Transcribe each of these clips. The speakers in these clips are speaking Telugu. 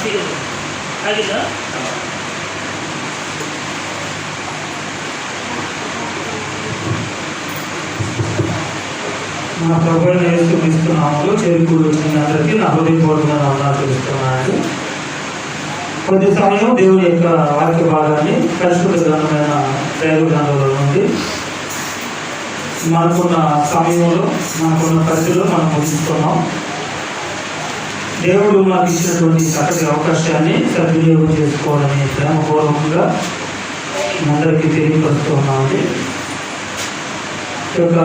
మన ప్రభువుని యేసుక్రీస్తు నామములో చేరుకూడి వచ్చిన అందరికీ నా హృదయపూర్వకంగా వందనాలు తెలుస్తున్నాను. కొద్ది సమయం దేవుని యొక్క వాక్య భాగాన్ని పరిశుద్ధ గ్రంథమైన బైబిల్ గ్రంథంలో నుండి మనకున్న సమయంలో మనకున్న పరిధిలో మనం ముగిస్తున్నాం. దేవుడు మాకు ఇచ్చినటువంటి చక్కటి అవకాశాన్ని సద్వినియోగం చేసుకోవాలని ప్రేమపూర్వకంగా అందరికీ తెలియపరుస్తున్నామండి. ఈ యొక్క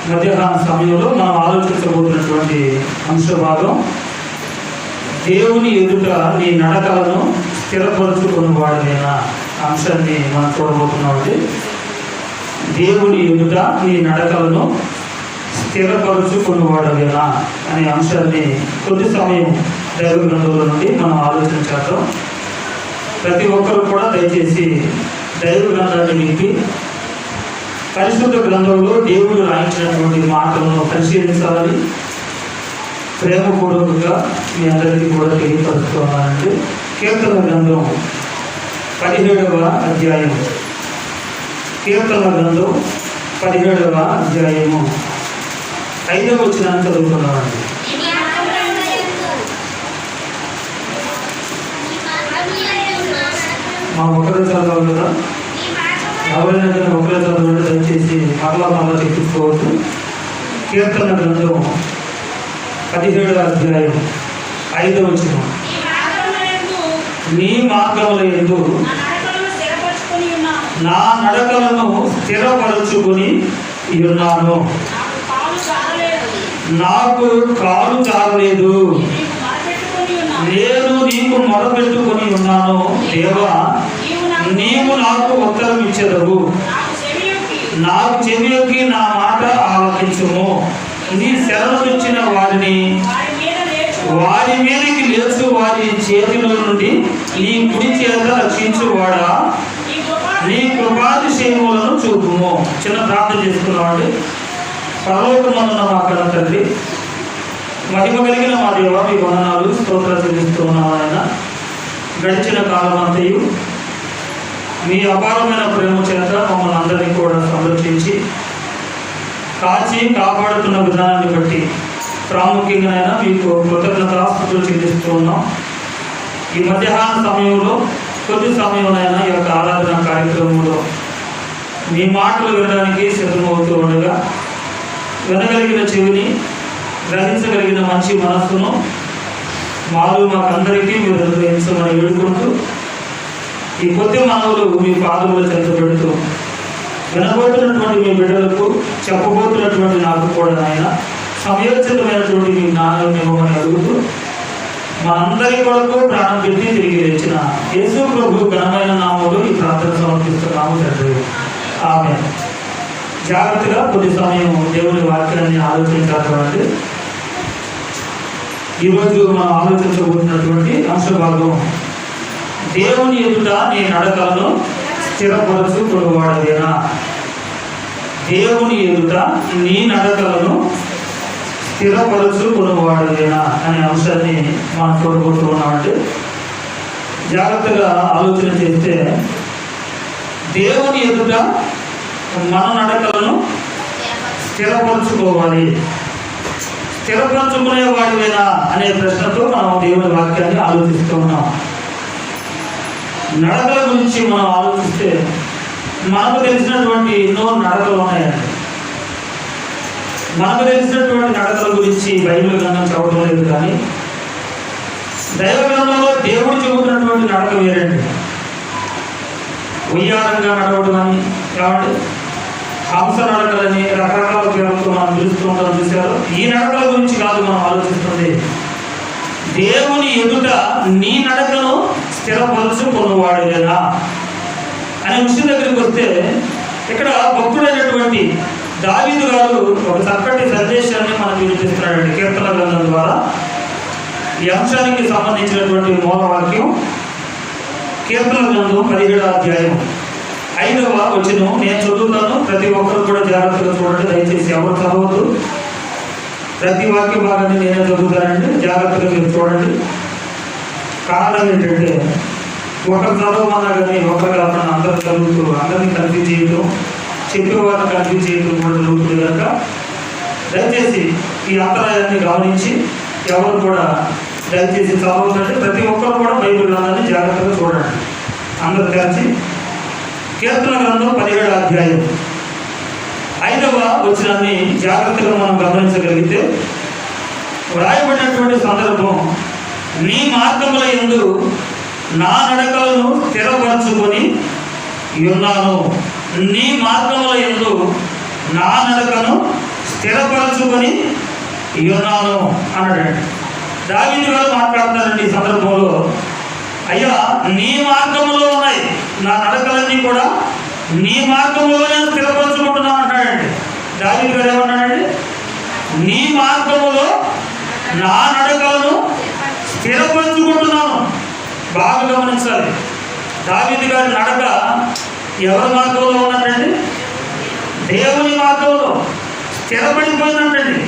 మధ్యాహ్న సమయంలో మనం ఆలోచించబోతున్నటువంటి అంశభాగం దేవుని ఎదుట నీ నడకలను స్థిరపరుచుకుని వాడినైనా అంశాన్ని మనం చూడబోతున్నామండి. దేవుని ఎదుట నీ నడకలను స్థిరపరుచుకుని వాడవేనా అనే అంశాన్ని కొద్ది సమయం దైవ గ్రంథంలో నుండి మనం ఆలోచన చేద్దాం. ప్రతి ఒక్కరు కూడా దయచేసి దైవ గ్రంథాన్ని విప్పి పరిశుద్ధ గ్రంథంలో దేవుడు రాయించినటువంటి మాటలను పరిశీలించాలని ప్రేమపూర్వకంగా మీ అందరికీ కూడా తెలియపరుస్తున్నానండి. కీర్తన గ్రంథం 17వ అధ్యాయం. కీర్తన గ్రంథం 17వ అధ్యాయము 5వ వచనాన్ని చదువుతున్నామండి. మా ఒకరు చదవాలి కదా, ఎవరైనా ఒకరే చదవండి. దయచేసి మరలా చెప్పుకోవద్దు. కీర్తన గ్రంథం 17వ అధ్యాయం 5వ వచనం. నీ మార్గముల యందు నా నడకలను స్థిరపరచుకుని ఉన్నాను, నాకు కాలు జారలేదు. నేను నీకు మొరపెట్టుకుని ఉన్నాను, దేవా నీవు నాకు ఉత్తరం ఇచ్చెదవు. నాకు చెవియొగ్గి నా మాట ఆలకించుము. నీ శరణునిచ్చిన వారి మీదకి లేచు వారి చేతిలో నుండి నీ కుడి చేత రక్షించువాడా, నీ కృపాతిశయములను చూపుము. చిన్న ప్రార్థన చేసుకున్నామండి. పరలోకమందున్న మా కన్న తండ్రి, మహిమ కలిగిన మా దేవ, మీ వందనాలు స్తోత్రాలు చెల్లిస్తున్నాము. ఆయన గడిచిన కాలం అంతయు మీ అపారమైన ప్రేమ చేత మమ్మల్ని అందరినీ కూడా సంరక్షించి కాచి కాపాడుతున్న విధానాన్ని బట్టి ప్రాముఖ్యంగా మీకు కృతజ్ఞతాస్తుతులు చెల్లిస్తూ ఉన్నాం. ఈ మధ్యాహ్న సమయంలో కొద్ది సమయంలో ఈ యొక్క ఆరాధన కార్యక్రమంలో మీ మాటలు వినడానికి సిద్ధమవుతూ ఉండగా వినగలిగిన చెవిని, గ్రహించగలిగిన మంచి మనస్సును మాకందరికీ మీరు అనుగ్రహించమని వేడుకుంటూ ఈ కొద్ది మానవులు మీ పాదములు చెంత పెడుతూ వినబోతున్నటువంటి మీ బిడ్డలకు చెప్పబోతున్నటువంటి నాకు కూడా ఆయన సమయోచితమైనటువంటి మీ జ్ఞానం ఇవ్వమని అడుగుతూ మా అందరి కొరకు ప్రాణం పెట్టి తిరిగి లేచిన యేసు ప్రభు ఘనమైన నామములో ఈ ప్రార్థన సమర్పిస్తున్నాము తండ్రి, ఆమేన్. జాగ్రత్తగా కొద్ది సమయం దేవుని వాక్యాన్ని ఆలోచించాలంటే ఈరోజు మనం ఆలోచించబోతున్నటువంటి అంశభాగం దేవుని ఎదుట నీ నడకలను స్థిరపరచుకునివాడవేనా. దేవుని ఎదుట నీ నడకలను స్థిరపరచుకునివాడవేనా అనే అంశాన్ని మనం చూడబోతున్నామంటే జాగ్రత్తగా ఆలోచన చేస్తే దేవుని ఎదుట మన నడకలను స్థిరపరచుకోవాలి. స్థిరపరచుకునే వాడివేనా అనే ప్రశ్నతో మనం దేవుని వాక్యాన్ని ఆలోచిస్తూ ఉన్నాం. నడకల గురించి మనం ఆలోచిస్తే మనకు తెలిసినటువంటి ఎన్నో నడకలు ఉన్నాయండి. మనకు తెలిసినటువంటి నడకల గురించి బైబిల్ గ్రంథం చదవడం లేదు, కానీ దైవ గ్రంథంలో దేవుడు చెబుతున్నటువంటి నడక వేరండి. ఉయ్యారంగా నడవడం అని, కాబట్టి హంస నడకలని రకరకాల పేర్లతో మనం పిలుస్తూ ఉంటాం. చూశారు, ఈ నడకల గురించి కాదు మనం ఆలోచిస్తుంది. దేవుని ఎదుట నీ నడకను స్థిరపరచుకున్నవాడేనా అనే విషయం దగ్గరికి వస్తే ఇక్కడ భక్తుడైనటువంటి దావీదు గారు ఒక చక్కటి సందేశాన్ని మనకు వినిపిస్తున్నాడండి కీర్తన గ్రంథం ద్వారా. ఈ అంశానికి సంబంధించినటువంటి మూలవాక్యం కీర్తన గ్రంథం 17వ అధ్యాయం 5వ వచనం నేను చదువుతాను. ప్రతి ఒక్కరు కూడా జాగ్రత్తగా చూడండి, దయచేసి ఎవరు చదవద్దు. ప్రతి వాక్య భాగాన్ని నేనే చదువుతానండి, జాగ్రత్తగా మీరు చూడండి. కారణం ఏంటంటే ఒకరు చదవమన్నా కానీ ఒకరు కాకుండా అందరూ చదువుతూ అందరినీ కన్ఫ్యూజ్ చేయడం, చెప్పేవాళ్ళని కన్ఫ్యూజ్ చేయడం కూడా జరుగుతుంది కనుక దయచేసి ఈ అంతరాయాన్ని గమనించి ఎవరు కూడా దయచేసి చదవద్దంటే ప్రతి ఒక్కరు కూడా బైబిల్ గ్రంథాన్ని జాగ్రత్తగా చూడండి. అందరూ తెరిచి కీర్తన గ్రంథం 17వ అధ్యాయం 5వ వచనాన్ని జాగ్రత్తగా మనం గమనించగలిగితే వ్రాయబడినటువంటి సందర్భం, నీ మార్గముల యందు నా నడకలను స్థిరపరచుకొని ఉన్నాను. నీ మార్గముల యందు నా నడకను స్థిరపరచుకొని ఉన్నాను అన్నాడు. దావీదు గారు మాట్లాడుతున్నారండి ఈ సందర్భంలో, అయ్యా నీ మార్గంలో ఉన్నాయి నా నడకలన్నీ కూడా నీ మార్గంలో నేను స్థిరపరచుకుంటున్నాను అంటాడండి. దావీదు గారు ఏమన్నాడండి? నీ మార్గములో నా నడకలను స్థిరపరచుకుంటున్నాను. బాగా గమనించాలి, దావీదు గారి నడక ఎవరి మార్గంలో ఉన్నట్టండి? దేవుని మార్గంలో స్థిరపడిపోయిందంటండి.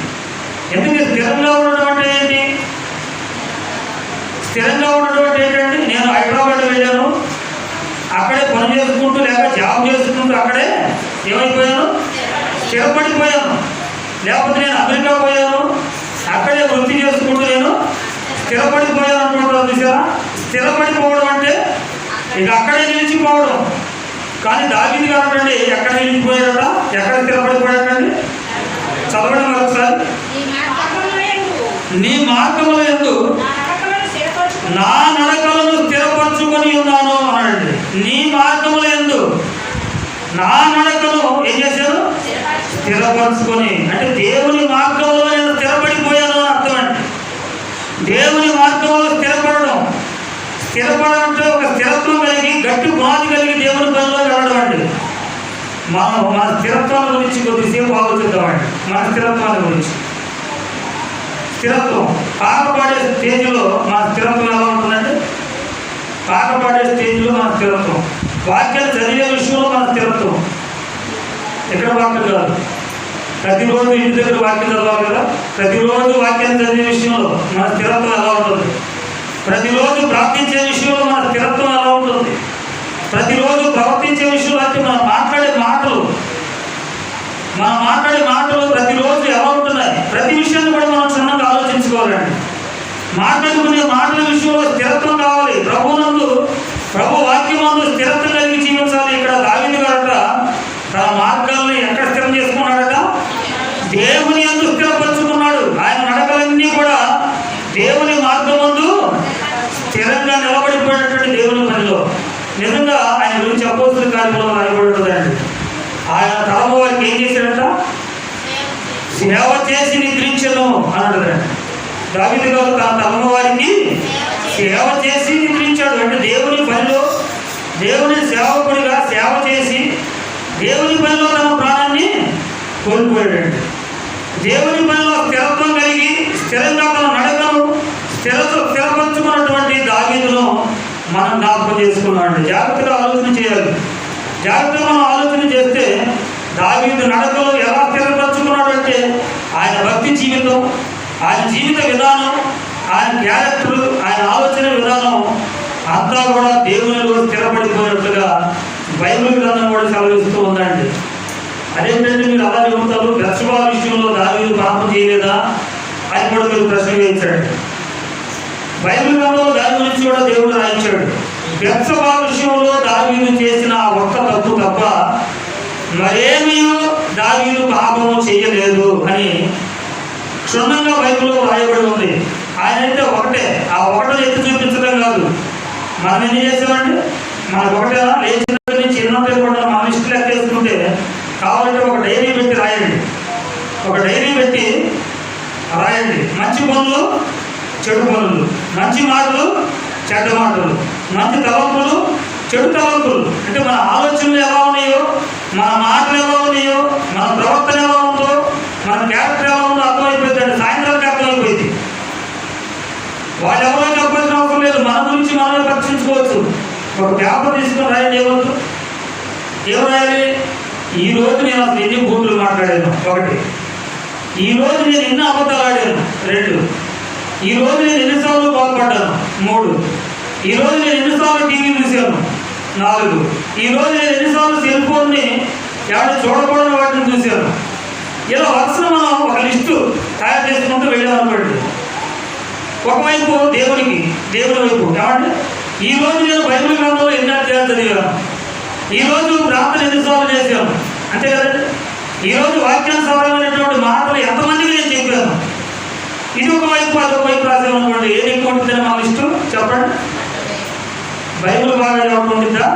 ఎందుకు స్థిరంగా ఉండడం అంటే ఏంటి? స్థిరంగా ఉండడం అంటే ఏంటంటే, నేను హైదరాబాద్ వెళ్ళాను, అక్కడే పని చేసుకుంటూ లేక జాబ్ చేసుకుంటూ అక్కడే ఏమైపోయాను? స్థిరపడిపోయాను. లేకపోతే నేను అమెరికా పోయాను, అక్కడే వృత్తి చేసుకుంటూ నేను స్థిరపడిపోయాను అంటున్నారు. చూసారా? స్థిరపడిపోవడం అంటే ఇక అక్కడే నిలిచిపోవడం. కానీ దావీదు గారు అండి ఎక్కడ నిలిచిపోయాడట? ఎక్కడ స్థిరపడిపోయాడండి? చదవడం ఒకసారి. నీ మార్గముల యందు నా నడకలను స్థిరపరచుకొని ఉన్నాను అన్నాడండి. నీ మార్గముల యందు నా నడకను ఏం చేశాను? స్థిరపరచుకొని, అంటే దేవుని మార్గంలో నేను స్థిరపడిపోయాను అని అర్థం అండి. దేవుని మార్గంలో స్థిరపడడం అంటే ఒక స్థిరత్వం కలిగి గట్టి పునాది కలిగి దేవుని పనిలో వెళ్ళడం అండి. మనం మన స్థిరత్వాల గురించి కొద్దిసేపు ఆలోచిద్దామండి. మన స్థిరత్వాల గురించి. స్థిరత్వం పాట పాడే స్టేజ్లో మన స్థిరత్వం ఎలా ఉంటుందంటే, పాట పాడే స్టేజ్లో మన స్థిరత్వం, వాక్యాలు చదివే విషయంలో మన స్థిరత్వం. ఎక్కడ వాక్యం కాదు, ప్రతిరోజు ఇంటి దగ్గర వాక్యం చదవాలి కదా, ప్రతిరోజు వాక్యాలు చదివే విషయంలో మన స్థిరత్వం ఎలా ఉంటుంది? ప్రతిరోజు ప్రార్థించే విషయంలో మన స్థిరత్వం ఎలా ఉంటుంది? ప్రతిరోజు ప్రవర్తించే విషయంలో అంటే మనం మాట్లాడే మాటలు ప్రతిరోజు ఎలా ఉంటున్నాయి? ప్రతి విషయాన్ని కూడా మనం క్షుణ్ణంగా ఆలోచించుకోవాలండి. మాట్లాడుకునే మాటల విషయంలో స్థిరత్వం కావాలి. ప్రభు వాక్యమందు స్థిరత్వం కలిగి జీవించాలి. ఇక్కడ దావీదు గారట తన మార్గాల్ని ఎక్కడ స్థిరం చేసుకున్నాడట? దేవుని యందు స్థిరపరచుకున్నాడు. ఆయన నడకలన్నీ కూడా దేవుని మార్గమందు స్థిరంగా నిలబడిపోయినటువంటి దేవుని పనిలో. నిజంగా ఆయన గురించి అపోస్తుల కార్యంలో రాయబడుతుందండి. ఆయన తలము వారికి ఏం చేశాడంట? సేవ చేసి నిద్రించను అన్నాడు. దావీదు గారు తన తలము వారికి సేవ చేసి నిద్రించాడు. అంటే దేవుని పనిలో దేవుని సేవకుడిగా సేవ చేసి దేవుని పనిలో తన ప్రాణాన్ని కోల్పోయాడండి. దేవుని పనిలో స్థిరత్వం కలిగి స్థిరంగా తన నడకను స్థిరపరచుకున్నటువంటి దావీదును మనం జ్ఞాపకం చేసుకున్నామండి. జాగ్రత్తగా ఆలోచన చేయాలి. జాగ్రత్తగా మనం ఆలోచన చేస్తే దావీదు నడకలు ఎలా స్థిరపరచుకున్నాడు అంటే, ఆయన భక్తి జీవితం, ఆయన జీవిత విధానం, ఆయన క్యారెక్టర్, ఆయన ఆలోచన విధానం అంతా కూడా దేవునిలో స్థిరపడిపోయినట్లుగా బైబిల్ గ్రంథం కూడా సెలవిస్తూ ఉందండి. అదేంటంటే మీరు అలా చెబుతారు, బెత్షెబా విషయంలో దావీదు పాపం చేయలేదా అని కూడా మీరు ప్రశ్న వేయించాడు. బైబిల్ గ్రంథంలో దాని గురించి కూడా దేవుడు రాయించాడు. బెత్షెబా విషయంలో దావీదు చేసిన ఒక్క తప్పు తప్ప మరేమీ దావీదు పాపము చేయలేదు అని క్షుణ్ణంగా బైబిల్లో రాయబడి ఉంది. ఆయన అయితే ఒకటే, ఆ ఒకటో ఎత్తి చూపించడం కాదు. మనం ఏం చేసామండి? మనకు ఒకటే లేచిన నుంచి ఎన్నో కూడా మనం ఇష్టం లెక్కేసుకుంటే కావాలంటే ఒక డైరీ పెట్టి రాయండి. ఒక డైరీ పెట్టి రాయండి. మంచి పనులు, చెడు పనులు, మంచి మాటలు, చెడ్డ మాటలు, మంచి తలంపులు, చెడు తలంపులు. అంటే మన ఆలోచనలు ఎలా ఉన్నాయో, మన మాటలు ఎలా ఉన్నాయో, మన ప్రవర్తన ఎలా ఉందో, మన క్యారెక్టర్ ఎలా ఉందో అర్థమైపోయిందండి. సాయంత్రానికి అర్థమైపోయింది. వాళ్ళు ఎవరో చెప్పాల్సిన అవసరం లేదు. మన గురించి మనమే పరీక్షించుకోవచ్చు. ఒక పేపర్ తీసుకుని రాయండి. ఏం రాయాలి? ఈరోజు నేను అసలు ఎన్ని బూతులు మాట్లాడాను, 1. ఈరోజు నేను ఎన్ని అబద్ధాలు ఆడాను, 2. ఈరోజు నేను ఎన్నిసార్లు బాధపడ్డాను, 3. ఈరోజు నేను ఎన్నిసార్లు టీవీ చూశాను? 4. ఈరోజు నేను ఎన్నిసార్లు సెల్ ఫోన్ని ఎవరు చూడకూడని వాటిని చూశాను? ఇలా వరుసన మనం ఒక లిస్టు తయారు చేసుకుంటూ వెళ్ళామనుకోండి. ఒకవైపు దేవుని వైపు ఏమంటే ఈరోజు నేను బైబిల్ గ్రంథంలో ఎన్ని అధ్యాయాలు చదివాను, ఈరోజు ప్రార్థన ఎన్నిసార్లు చేశాను, అంతే కదండి. ఈరోజు వాక్యానుసారమైనటువంటి మాటలు ఎంతమందికి నేను చెప్పాను. ఇది ఒకవైపు అదొక వైపు రాసేమనుకోండి. ఏది ఎక్కువ ఉంటుందని మా లిస్టు చెప్పండి. బైబిల్ బాగా ఎవరు ఉంటుందా?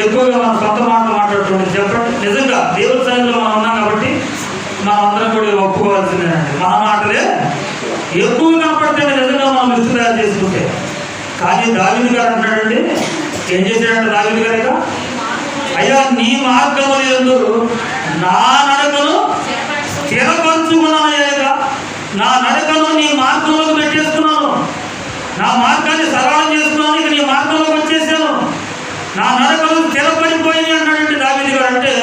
ఎక్కువగా మనం సొంత మాటలు మాట్లాడుతుంది చెప్పండి. నిజంగా దేవుడి సన్నిధిలో మనం ఉన్నాం కాబట్టి మనం అందరం కూడా ఒప్పుకోవాల్సిందేనండి. మన మాటలే ఎక్కువ కనపడితే నిజంగా మనం లిస్టు తయారు చేసుకుంటే. కానీ దావీదు గారు అంటాడండి, ఏం చేశాడంటే దావీదు గారు ఇక, అయ్యా నీ మార్గముల యందు నా నడకను స్థిరపరుచుకున్నానయ్యా, నా నడకను నీ మార్గంలోకి పెట్టేస్తున్నాను, నా మార్గాన్ని సరళం చేసుకున్నాను, ఇక నీ మార్గంలోకి వచ్చేసాను, నా నడకలు స్థిరపడిపోయింది అన్నాడంటే దావీదు గారు. అంటే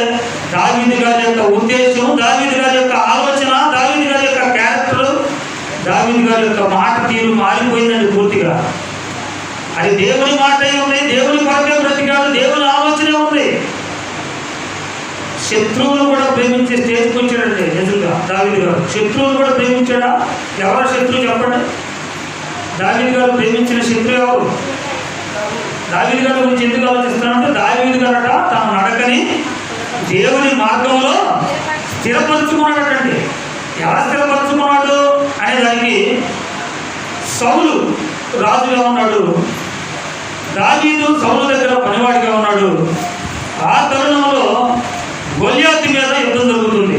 దావీదు గారి యొక్క ఉద్దేశం, దావీదు గారి యొక్క ఆలోచన, దావీదు గారి యొక్క క్యారెక్టర్, దావీదు గారి యొక్క మాట తీరు మారిపోయిందండి పూర్తిగా. అది దేవుని మాట ఉంది, దేవుని కొరకే బ్రతికాడు, దేవుని ఆలోచనే ఉంది. శత్రువులు కూడా ప్రేమించే స్టేజ్కి వచ్చాడండి నిజంగా దావీదు గారు. శత్రువులు కూడా ప్రేమించాడా? ఎవరో శత్రువు చెప్పండి. దావీదు గారు ప్రేమించిన శత్రువు ఎవరు? దావీదు గారి గురించి ఎందుకు ఆలోచిస్తున్నాడంటే దావీదు గారట తన నడకని దేవుని మార్గంలో స్థిరపరుచుకున్నాడటండి. ఎలా స్థిరపరుచుకున్నాడు అనే దానికి సౌలు రాజుగా ఉన్నాడు, దావీదు సౌలు దగ్గర పనివాడిగా ఉన్నాడు. ఆ తరుణంలో గొల్యాతు మీద యుద్ధం జరుగుతుంది.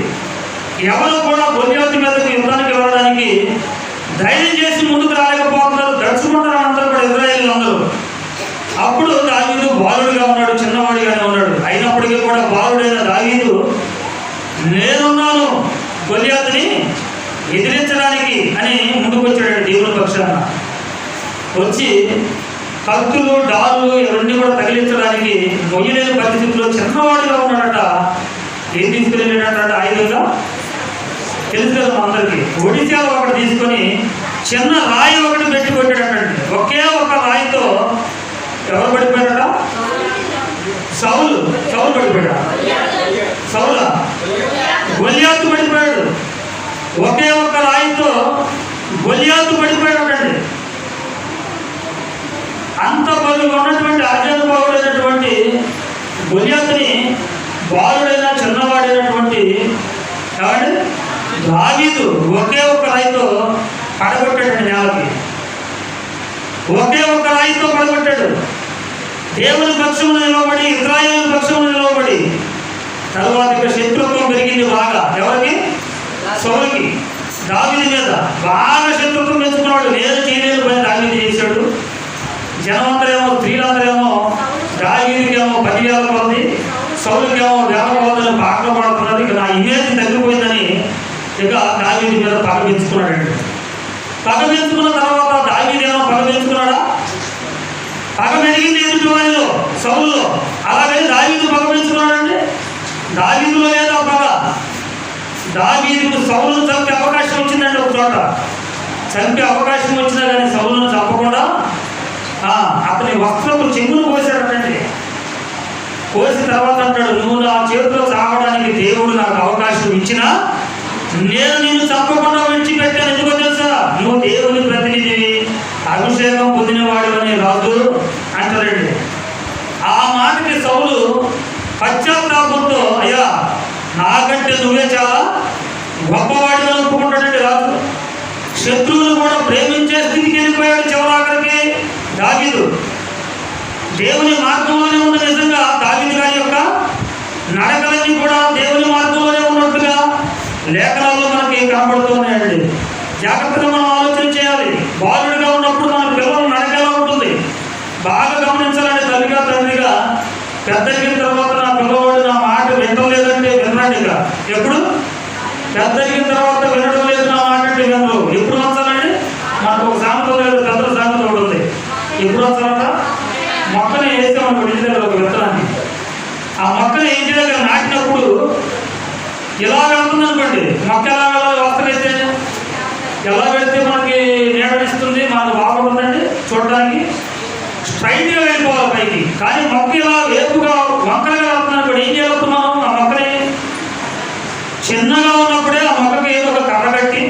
ఎవరు కూడా గొల్యాతు మీదకి యుద్ధానికి వెళ్ళడానికి ధైర్యం చేసి ముందుకు రాలేకపోతున్నారు, దడుచుకుంటారు అందరూ కూడా ఇశ్రాయేలు అందరూ. అప్పుడు దావీదు బాలుడిగా ఉన్నాడు, చిన్నవాడిగానే ఉన్నాడు. అయినప్పటికీ కూడా బాలుడైన దావీదు నేనున్నాను గొల్యాతుని ఎదిరించడానికి అని ముందుకు వచ్చాడు దేవుని పక్షాన. వచ్చి కత్తులు డాలు ఇవన్నీ కూడా తగిలించడానికి మొయ్యలేని పరిస్థితుల్లో చిన్నవాడిగా ఉన్నాడట. ఏం తీసుకెళ్ళాడట ఆయుధంగా? తెలుసు కదా అందరికీ. ఒడిశాలో ఒకటి తీసుకొని చిన్న రాయి ఒకటి పెట్టి కొట్టాడటండి. ఒకే ఒక రాయితో ఎవరు పడిపోయాడట? సౌలు పడిపోయాడు. సౌలా? గొల్యాతు పడిపోయాడు. ఒకే ఒక్క రాయితో గొల్యాతు పడిపోయాడటండి. అంత బరువుగా ఉన్నటువంటి ఆజానుభావుడైనటువంటి గొల్యాతుని బాలుడైన చిన్నవాడైనటువంటి దావీదు ఒకే ఒక్క రాయితో పడగొట్టాడు నేలకి. ఒకే ఒక్క రాయితో పడగొట్టాడు. దేవుని పక్షమును నిలవబడి, ఇశ్రాయేలు పక్షమును నిలవబడి, తర్వాత ఇక శత్రుత్వం పెరిగింది బాగా. ఎవరికి? సౌలుకి. దావీదు మీద బాగా శత్రుత్వం పెంచుకున్నాడు. నేను చేయలేని పని దావీదు చేశాడు. జనమందరేమో, స్త్రీలందరేమో దావీదుకేమో 10,000 మంది, సౌలుకేమో 1,000 మందిని పాటలు పాడుతున్నారు. ఇక నా ఇమేజ్ తగ్గిపోయిందని ఇక దావీదు మీద పగ పెంచుకున్నాడండి. పగ పెంచుకున్న తర్వాత దావీదు ఏమో పగ పెంచుకున్నాడా? పగ పెరిగింది ఎదుటి వారిలో, సౌలులో. అలాగని దావీదు పగ పెంచుకున్నాడండి. దావీదులో లేదా పగ. దావీదుకు సౌలును చంపే అవకాశం వచ్చిందండి. ఒక చోట చంపే అవకాశం వచ్చినా కానీ సౌలును చంపకుండా అతని వస్త్రపు చెంగును కోసాడటండి. కోసిన తర్వాత అంటాడు, నువ్వు నా చేతిలో చావడానికి దేవుడు నాకు అవకాశం ఇచ్చినా నేను నిన్ను చంపకుండా విడిచిపెట్టాను. ఎందుకో తెలుసా? నువ్వు దేవుని ప్రతినిధివి, అభిషేకం పొందినవాడు అని రాదు అంటారండి. ఆ మాటకి సౌలు పశ్చాత్తాపంతో, అయ్యా నాకంటే నువ్వే చాలా గొప్పవాడిగా ఒప్పుకుంటాడండి రాజు. శత్రువులు కూడా ప్రేమించే స్థితికి వెళ్ళిపోయాడు చివరాఖరికి దావీదు. దేవుని మార్గంలోనే ఉన్న నిజంగా దావీదు గారి యొక్క నడకలన్నీ కూడా దేవుని మార్గంలోనే ఉన్నట్టుగా లేఖనాల్లో మనకి కనబడుతున్నాయండి. జాగ్రత్తగా మనం ఆలోచన చేయాలి. బాలుడిగా ఉన్నప్పుడు మన పిల్లలు నడకలా ఉంటుంది. బాగా గమనించాలండి. తల్లిగా తండ్రిగా పెద్దగిన తర్వాత నా పిల్లవాడు నా మాట వినడం లేదంటే వినరండి. ఇక ఎప్పుడు పెద్దగిన తర్వాత వినడం లేదు నా మాట అంటే వినరు. ఎప్పుడు వచ్చాలండి? మనకు ఒక సామెత లేదు, పెద్దల సామెత ఉంటుంది. ఎప్పుడు వచ్చాలంట? మొక్కని వేసామనుకో ఇంటి దగ్గర ఒక విత్తనాన్ని, ఆ మొక్కని ఇంటి దగ్గర నాటినప్పుడు ఇలా వెళ్తుంది అనుకోండి. మొక్క ఎలా వెళ్ళాలి? వస్తకైతే ఎలా వెళితే మనకి నీడనిస్తుంది, మనకు బాగుంటుందండి చూడడానికి. స్ట్రైట్గా వెళ్ళిపోవాలి పైకి. కానీ మొక్క ఇలా వేపుగా వంకరగా వెళ్తున్నప్పుడు ఏం చేస్తున్నాం? ఆ మొక్కని చిన్నగా ఉన్నప్పుడే ఆ మొక్కకి ఏదో ఒక కర్ర కట్టి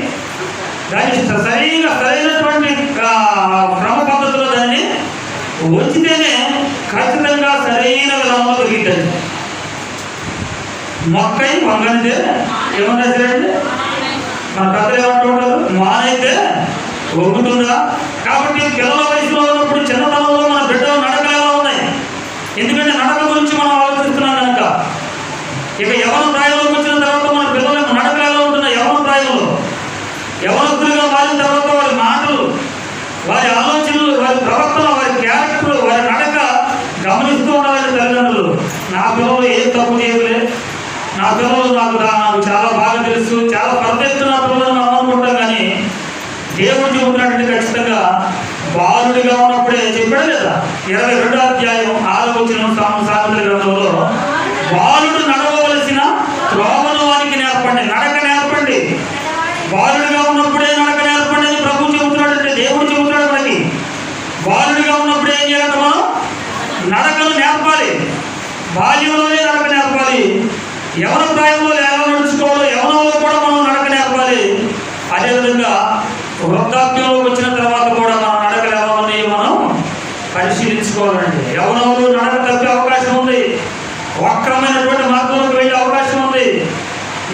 దాన్ని సరైనటువంటి క్రమ పద్ధతిలో దాన్ని ఉంచితేనే ఖచ్చితంగా సరైన విధానంలో పెరిగిందండి. మొక్కై వంగనిదే ఏమన్నా సరేండి, మన పెద్దలు ఏమంటుంటారు, మానైతే వంగుతుందా? కాబట్టి పిల్లల వయసులో ఉన్నప్పుడు చిన్నతనంలో మన బిడ్డలు నడకలు ఎలా ఉన్నాయి? ఎందుకంటే నడక గురించి మనం ఆలోచిస్తున్నాం కనుక. ఇక యవన ప్రాయంలోకి వచ్చిన తర్వాత మన పిల్లల నడకలు ఎలా ఉంటున్నాయి? యవన ప్రాయంలో యవనస్తులుగా మారిన తర్వాత వారి మాటలు, వారి ఆలోచనలు, వారి ప్రవర్తన, వారి క్యారెక్టర్, వారి నడక గమనిస్తూ ఉండాలని తల్లిదండ్రులు. నా పిల్లలు ఏం తప్పు చేయలే, నా పిల్లలు నాకు చాలా బాగా తెలుసు, చాలా పర్ఫెక్ట్ నా పిల్లలు మనం అనుకుంటాం. కానీ దేవుడు చెబుతున్నట్టు ఖచ్చితంగా బాలుడిగా ఉన్నప్పుడే చెప్పాడు లేదా? 22వ అధ్యాయం 6వ వచనం సామెతల గ్రంథంలో, బాలుడు నడవవలసిన త్రోవను వానికి నేర్పండి, నడక నేర్పండి. బాలుడిగా ఉన్నప్పుడే నడక నేర్పండి అని ప్రభు చెబుతున్నాడు. అంటే దేవుడు చెబుతున్నాడు మనకి. బాలుడిగా ఉన్నప్పుడే ఏం చేయాలంటే మనం నడకను నేర్పాలి. బాల్యంలోనే నడక నేర్పాలి. యవన ప్రాయంలో ఎలా నడుచుకోవాలో యవనంలో కూడా మనం నడక నేర్పాలి. అదేవిధంగా వృద్ధాప్యంలోకి వచ్చిన తర్వాత కూడా మన నడకలు ఎలా ఉన్నాయో మనం పరిశీలించుకోవాలండి. యవనంలో నడక తప్పే అవకాశం ఉంది, వక్రమైనటువంటి మార్గంలోకి వెళ్ళే అవకాశం ఉంది.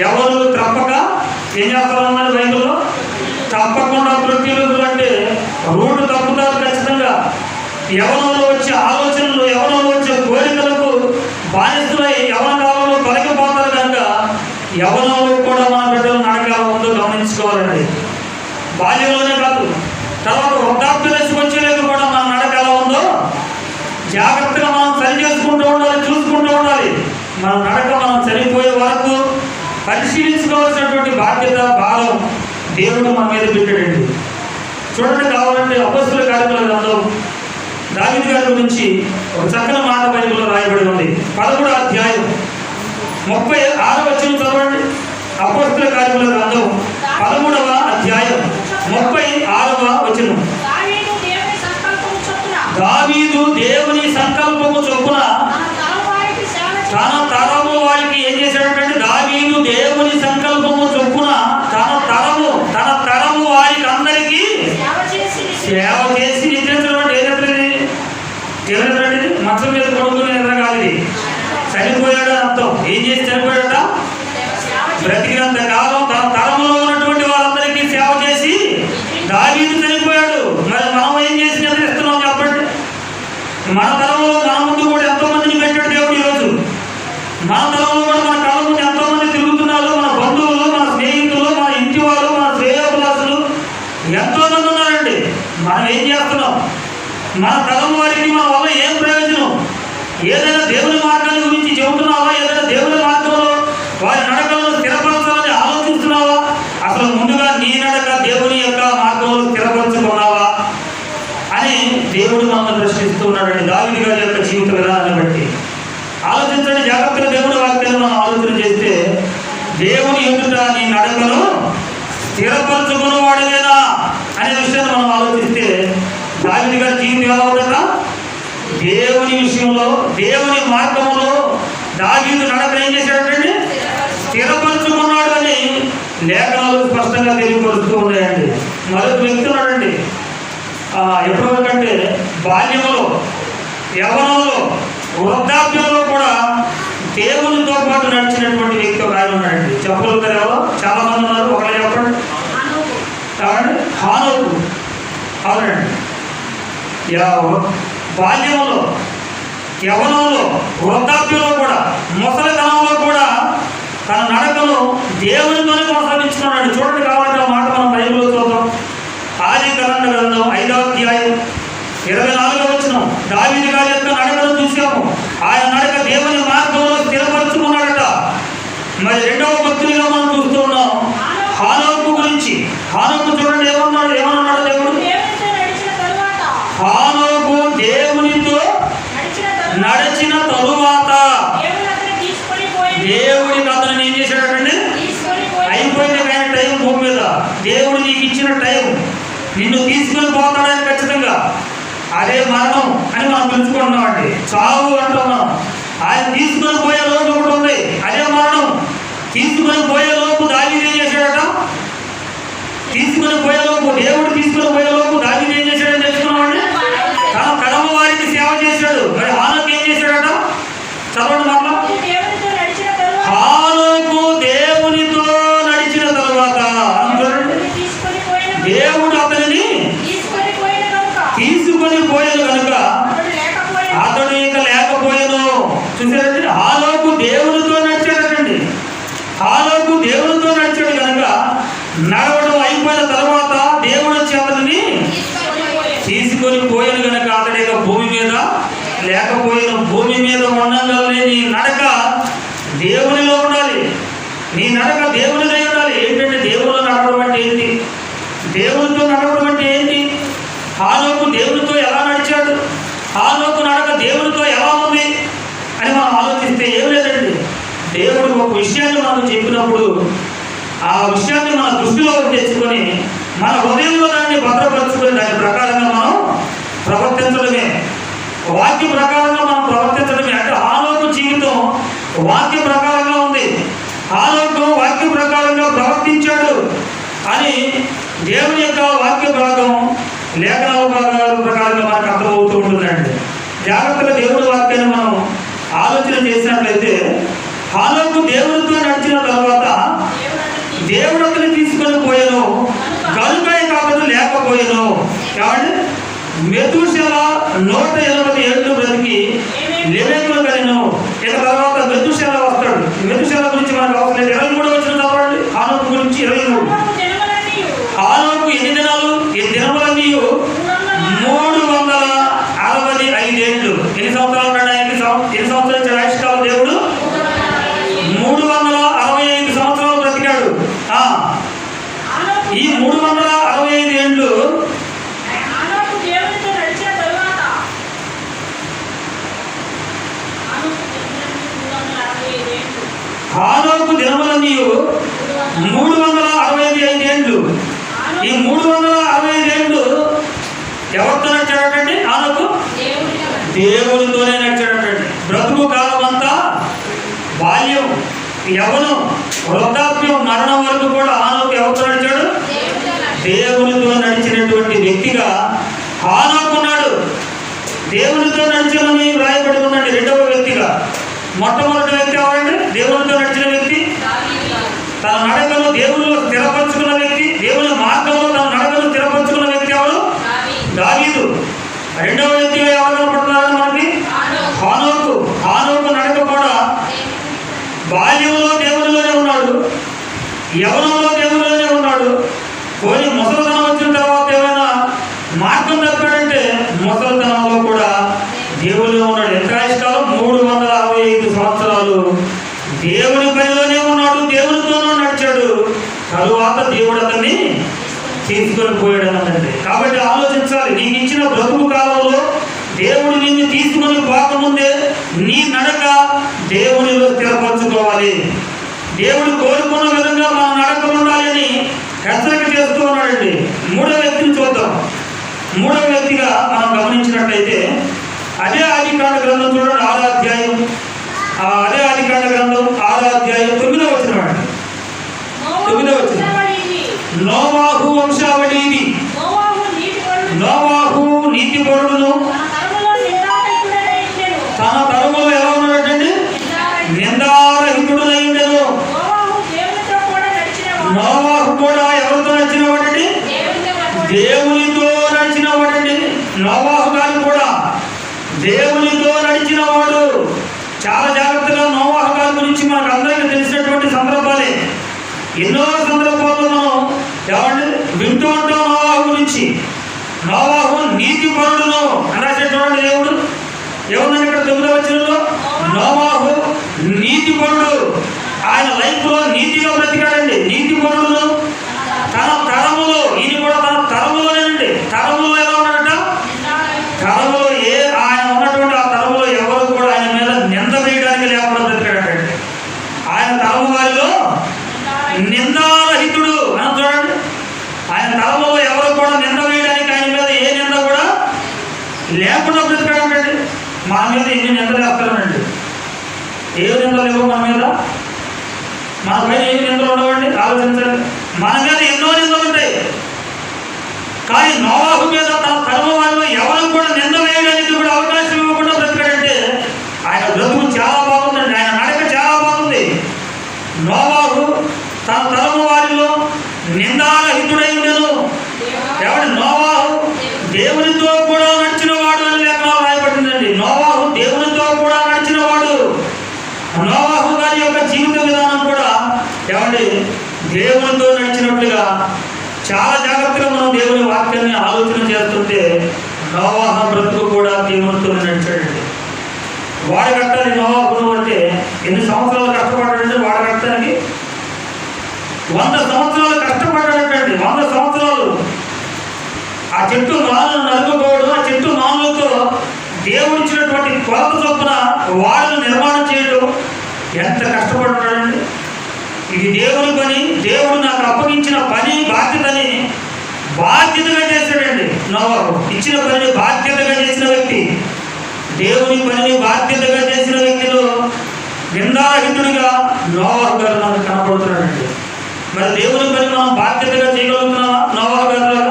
ఎవరు తప్పక ఏం చేస్తారన్నారు బైబిల్లో? తప్పకుండా ప్రతిరోజు అంటే రోడ్డు తప్పుతారు ఖచ్చితంగా. యవనంలో వచ్చే ఆలోచనలు, యవనంలో వచ్చే కోరికలకు బానిస్తులై యవన కాలంలో తొలగిపోతారు కనుక యవనంలో కూడా మన బిడ్డలు నడక ఉందో గమనించుకోవాలండి. బాల్యంలోనే కాదు, తర్వాత వృద్ధాప్య దశకు వచ్చేలేక కూడా మన నడక ఎలా ఉందో జాగ్రత్తగా మనం సరి చేసుకుంటూ ఉండాలి, చూసుకుంటూ ఉండాలి. మన నడక మనం చనిపోయే వరకు పరిశీలించుకోవాల్సినటువంటి బాధ్యత, భారం దేవుడు మన మీద పెట్టాడండి. చూడండి, కావాలంటే అపొస్తలుల కార్యముల గ్రంథం దావీదు గారి గురించి ఒక చక్కని మాట బైబిల్లో రాయబడి ఉంది. 11వ అధ్యాయం 36వ వచనం చదవండి. అపొస్తలుల కార్యముల గ్రంథం 13వ అధ్యాయం 36వ వచనం. దావీదు దేవుని సంకల్పము చొప్పున తన తరము వారికి ఏం చేశాడంటే, దావీదు దేవుని సంకల్పము చొప్పున తన తరము వారికి అందరికీ సేవ చేసి నిద్రించడం. ఏదంటే మంచం మీద పడుకుని నిద్ర కాదు, చనిపోయాడు అర్థం. ఏం చేసి చనిపోయాడట? బ్రతికినంత కాలం తన తరములో ఉన్నటువంటి వాళ్ళందరికీ సేవ చేసి దావీదు చనిపోయాడు. మరి మనం ఏం చేసి నిద్రిస్తున్నాం చెప్పండి? మన తరంలో మన ముందు కూడా ఎంతో మందిని పెట్టాడు దేవుడు. ఈరోజు మన తరంలో కూడా మన కళ్ళ ముందు ఎంతో మంది తిరుగుతున్నారు. మన బంధువులు, మన స్నేహితులు, మన ఇంటి వారు, మన శ్రేయోభిలాసులు ఎంతో మంది ఉన్నారండి. మనం ఏం చేస్తున్నాం? మన తరం వారికి మన వల్ల ఏం ప్రయోజనం? ఏదైనా దేవుని మార్గాన్ని గురించి చెబుతున్నావా? ఏదైనా దేవుని మార్గంలో వారి నడకలను స్థిరపరచాలని ఆలోచిస్తున్నావా? అసలు ముందుగా నీ నడక దేవుని యొక్క మార్గంలో స్థిరపరచుకున్నావా అని దేవుడు మనల్ని ప్రశ్నిస్తూ ఉన్నాడండి. దావీదు గారి యొక్క జీవిత విధానాన్ని బట్టి ఆలోచించండి. జాగ్రత్తగా దేవుడి వాక్యాన్ని మనం ఆలోచన చేస్తే, దేవుని ఎదుట నీ నడకను స్థిరపరచుకున్న వాడేనా అనే విషయాన్ని మనం ఆలోచిస్తే, దావీదు గారి జీవితం ఎలా ఉంటుందా? దేవుని విషయంలో, దేవుని మార్గంలో దావీదు నడక ఏం చేశాడంటే స్థిరపరచుకున్నాడు అని లేఖనాలు స్పష్టంగా తెలియపరుస్తూ ఉన్నాయండి. మరొక వ్యక్తి ఉన్నాడండి, ఎప్పటికంటే బాల్యంలో, యవ్వనంలో, వృద్ధాప్యంలో కూడా దేవునితో పాటు నడిచినటువంటి వ్యక్తి ఒక ఆయన ఉన్నాడండి. చెప్పగలుగుతారు ఎవరో? చాలా మంది ఉన్నారు. ఒకళ్ళు చెప్పండి. హానోకు. అవునండి. బాల్యంలో, యవ్వనంలో, వృద్ధాప్యంలో కూడా, ముసలితనంలో కూడా తన నడకను దేవునితోనే కొనసాగించుకున్నాడు. చూడండి, కావాలంటే ఆ మాట మనం బైబిల్లో చూద్దాం. ఆదికాండ గ్రంథం 5వ అధ్యాయం 24వ వచనం. దావీదు గారి యొక్క నడకను చూసాము. ఆయన నడక దేవుని మార్గంలో స్థిరపరచుకున్నాడట. మరి రెండవ భక్తులుగా మనం చూస్తూ ఉన్నాం హానోకు గురించి. హానోకు చూడండి ఏమన్నాడు దేవుడు? హానోకు దేవునితో నడిచిన తరువాత దేవుడికి అతను ఏం చేశాడంటే, అయిపోయింది కానీ టైం భూమి మీద. దేవుడు నీకు ఇచ్చిన టైం, నిన్ను తీసుకొని పోతాడని ఖచ్చితంగా. అదే మరణం అని మనం పిలుచుకుంటున్నామండి. చావు అంటున్నాం. ఆయన తీసుకొని పోయే రోజు ఒకటి ఉంది, అదే మరణం. తీసుకొని పోయే లోపు దావీదు ఏం చేశాడట? తీసుకొని పోయే లోపు, దేవుడు తీసుకొని పోయే లోపు దావీదు ఏం చేశాడని తెలుసుకున్నామండి. తన కడమ వారికి సేవ చేశాడు. మరి హానోకు ఏం చేశాడట? చదవండి మరలా. హానోకు దేవునితో నడిచిన తరువాత దేవుడు అతనిని తీసుకొని పోయాను కనుక అతడు ఇక లేకపోయాను. చూసారండి, హానోకు దేవునితో నడిచాడటండి. హానోకు దేవునితో నడిచాడు కనుక నడవడం అయిపోయిన తర్వాత దేవుడు వచ్చి అతనిని తీసుకొని పోయాను కనుక అతడు ఇక భూమి మీద లేకపోయిన. భూమి మీద ఉండగానే నీ నడక దేవునిలో ఉండాలి. నీ నడక దేవునిదై ఉండాలి. ఏంటంటే దేవునిలో నడవడం అంటే ఏంటి? దేవునితో నడవడం అంటే ఏంటి? హానోకు దేవునితో ఎలా నడిచాడు? హానోకు నడక దేవునితో ఎలా ఉంది అని మనం ఆలోచిస్తే ఏం లేదండి. దేవుడు ఒక విషయాన్ని మనకు చెప్పినప్పుడు ఆ విషయాన్ని మన దృష్టిలో తెచ్చుకొని మన హృదయంలో దాన్ని భద్రపరుచుకొని దాని ప్రకారంగా మనం ప్రవర్తించడమే. వాక్య ప్రకారంగా మనం ప్రవర్తించడమే. అంటే హానోకు జీవితం వాక్య ప్రకారంగా ఉంది. హానోకు వాక్య ప్రకారంగా ప్రవర్తించాడు అని దేవుని యొక్క వాక్య భాగం లేఖనాల భాగాల ప్రకారంగా మనకు అర్థమవుతూ ఉంటుందండి. జాగ్రత్తగా దేవుడి వాక్యాన్ని మనం ఆలోచన చేసినట్లయితే హానోకు దేవుడితో నడిచిన తర్వాత దేవుడు అతన్ని తీసుకొని పోయాను కనుక అతడు లేకపోయాను. కాబట్టి మెతుషెల 180 ఏళ్ళు బ్రతికి లెమెకును కనెను. ఇక తర్వాత మెతుషెల వస్తాడు. మెతుషెల గురించి మనకు అవసరం లేదు. 23 వచ్చిన చదవండి. హానోకు గురించి 23. హానోకు ఎన్ని దినాలు? ఈ దినములన్నీ 365 ఏళ్ళు. ఎన్ని సంవత్సరాలు ఉన్నాడు ఆయనకి? ఎన్ని సంవత్సరాలు రాజకాలం? దేవుడు 365 సంవత్సరాలు బ్రతికాడు. ఈ 365 ఏళ్ళు హానోకు దినములన్నీ 365 ఏళ్ళు. ఈ 365 ఏళ్ళు ఎవరితో నడిచాడటండి? హానోకు దేవునితోనే నడిచాడటండి. బ్రతుకు కాలం అంతా బాల్యం, యవ్వనం, వృద్ధాప్యం, మరణం వరకు కూడా హానోకు ఎవరితో నడిచాడు? దేవునితో నడిచినటువంటి వ్యక్తిగా హానోకు ఉన్నాడు. దేవునితో నడిచాలని వ్రాయబడి ఉందండి. రెండవ వ్యక్తిగా. మొట్టమొదటి వ్యక్తి ఎవరండి? దేవునితో నడిచిన వ్యక్తి, తన నడకను దేవునిలో స్థిరపరచుకున్న వ్యక్తి, దేవుని మార్గంలో తన నడకను స్థిరపరచుకున్న వ్యక్తి ఎవరు? దావీదు. రెండవ వ్యక్తిగా ఎవరు కనపడుతున్నారు మనకి? హానోకు. హానోకు నడక కూడా బాల్యంలో దేవునిలోనే ఉన్నాడు, యవ్వనంలో దేవునిలోనే ఉన్నాడు. పోయి ముసలితనం వచ్చిన తర్వాత ఏమైనా మార్గం తప్పాడంటే ముసలితనంలో కూడా దేవునిలో ఉన్నాడు. ఎంత ఆయుష్కాలం? 365 సంవత్సరాలు దేవుని పనిలోనే ఉన్నాడు, దేవునితోనూ నడిచాడు. తరువాత దేవుడు అతన్ని తీసుకొని పోయాడు అన్నదండి. కాబట్టి ఆలోచించాలి. నీకు ఇచ్చిన బ్రతుకు కాలంలో దేవుడు నిన్ను తీసుకొని పోకముందే నీ నడక దేవునిలో స్థిరపరచుకోవాలి. దేవుడు కోరుకున్న విధంగా మన నడక ఉండాలని హెచ్చరిక చేస్తూ ఉన్నాడండి. మూడవ వ్యక్తిని చూద్దాం. మూడవ వ్యక్తిగా మనం గమనించినట్లయితే అదే ఆదికాండ గ్రంథం చూడండి, 6వ అధ్యాయం. అదే ఆదికాండ గ్రంథం 6వ అధ్యాయం 9వ వచనం అండి. 9వ వచనం. నోవాహు వంశావళి ఇది. నోవాహు నీతిపరుడును తన తరములో ఎలా ఉన్నాడండి? నిందారహితుడై ఉండెను. నోవాహు కూడా ఎవరితో నడిచిన వాడండి? దేవునితో నడిచిన వాడండి. నోవాహు గారు కూడా దేవునితో నడిచిన వాడు. చాలా జాగ్రత్తగా నోవాహు గారి గురించి మనకు అందరికీ తెలిసినటువంటి సందర్భాలే. ఎన్నో సందర్భాల్లో మనం ఏమంటే వింటూ ఉంటాం నోవాహు గురించి. నోవాహు నీతిపరుడును అని చూడండి. దేవుడు ఏముందని ఇక్కడ 9వ వచనంలో? నోవాహు నీతిపరుడు. ఆయన లైఫ్ లో నీతిగా బ్రతికాడండి. నీతిపరుడును తన తరములో, ఈయన కూడా తన తరములోనేనండి. తరములో ఎలా ఉన్నాడట? తరములో ఆయన ఉన్నటువంటి ఆ తరములో ఎవరు కూడా ఆయన మీద నింద వేయడానికి లేకుండా బ్రతికాడండి. ఆయన తరము వారిలో నిందారహితుడు అని చూడండి. ఆయన తరములో ఎవరు కూడా నింద వేయడానికి ఆయన మీద ఏ నింద కూడా మీద ఎన్ని నిందలు వేస్తారండి. ఏ నిందలు లేవు మన మీద, మన పైన ఏమి నిందలు ఉండవండి. ఆలోచించండి. మన మీద ఎన్నో నిందలు ఉంటాయి, కానీ నోవాహు మీద తన తరము వాళ్ళు ఎవరు కూడా నింద వేయడానికి కూడా అవకాశం ఇవ్వకుండా బ్రతికాడంటే ఆయన బ్రతుకు చాలా బాగుందండి. ఆయన నడక చాలా బాగుంది. నోవాహు తన తరము వారిలో నిందారహితుడై ఉండేను. ఎవడు? నోవాహు దేవునితో కూడా నడిచిన వాడు అని లేఖనాలు రాయబడిందండి. నోవాహు దేవునితో కూడా నడిచిన వాడు. నోవాహు గారి యొక్క జీవిత విధానం కూడా ఏమండి దేవునితో నడిచినట్లుగా. చాలా జాగ్రత్తగా మనం దేవుని వాక్యాన్ని ఆలోచన చేస్తుంటే నోవాహు బ్రతుకు కూడా దేవునితో నడిచాడండి. వాడు కట్టాలి నోవాహును అంటే ఎన్ని సంవత్సరాలు కష్టపడ్డాడంటే వాడు కట్టడానికి 100 సంవత్సరాలు కష్టపడ్డాడండి. 100 సంవత్సరాలు ఆ చెట్టు మాలను నలుగుకోవడం, ఆ చెట్టు మానులతో దేవుడిచ్చినటువంటి కొలత చొప్పున వాడను నిర్మాణం చేయడం ఎంత కష్టపడుతున్నాడండి. ఇది దేవుని పని, దేవుడు నాకు అప్పగించిన పని బాధ్యతని బాధ్యతగా చేశాడండి. నోవాహు ఇచ్చిన పనిని బాధ్యతగా చేసిన వ్యక్తి, దేవుని పనిని బాధ్యతగా చేసిన వ్యక్తిలో నిందారహితుడిగా నోవాహు గారు మనకు కనపడుతున్నాడండి. మరి దేవుని పని మనం బాధ్యతగా చేయగలుగుతున్నామా? నోవాహు గారు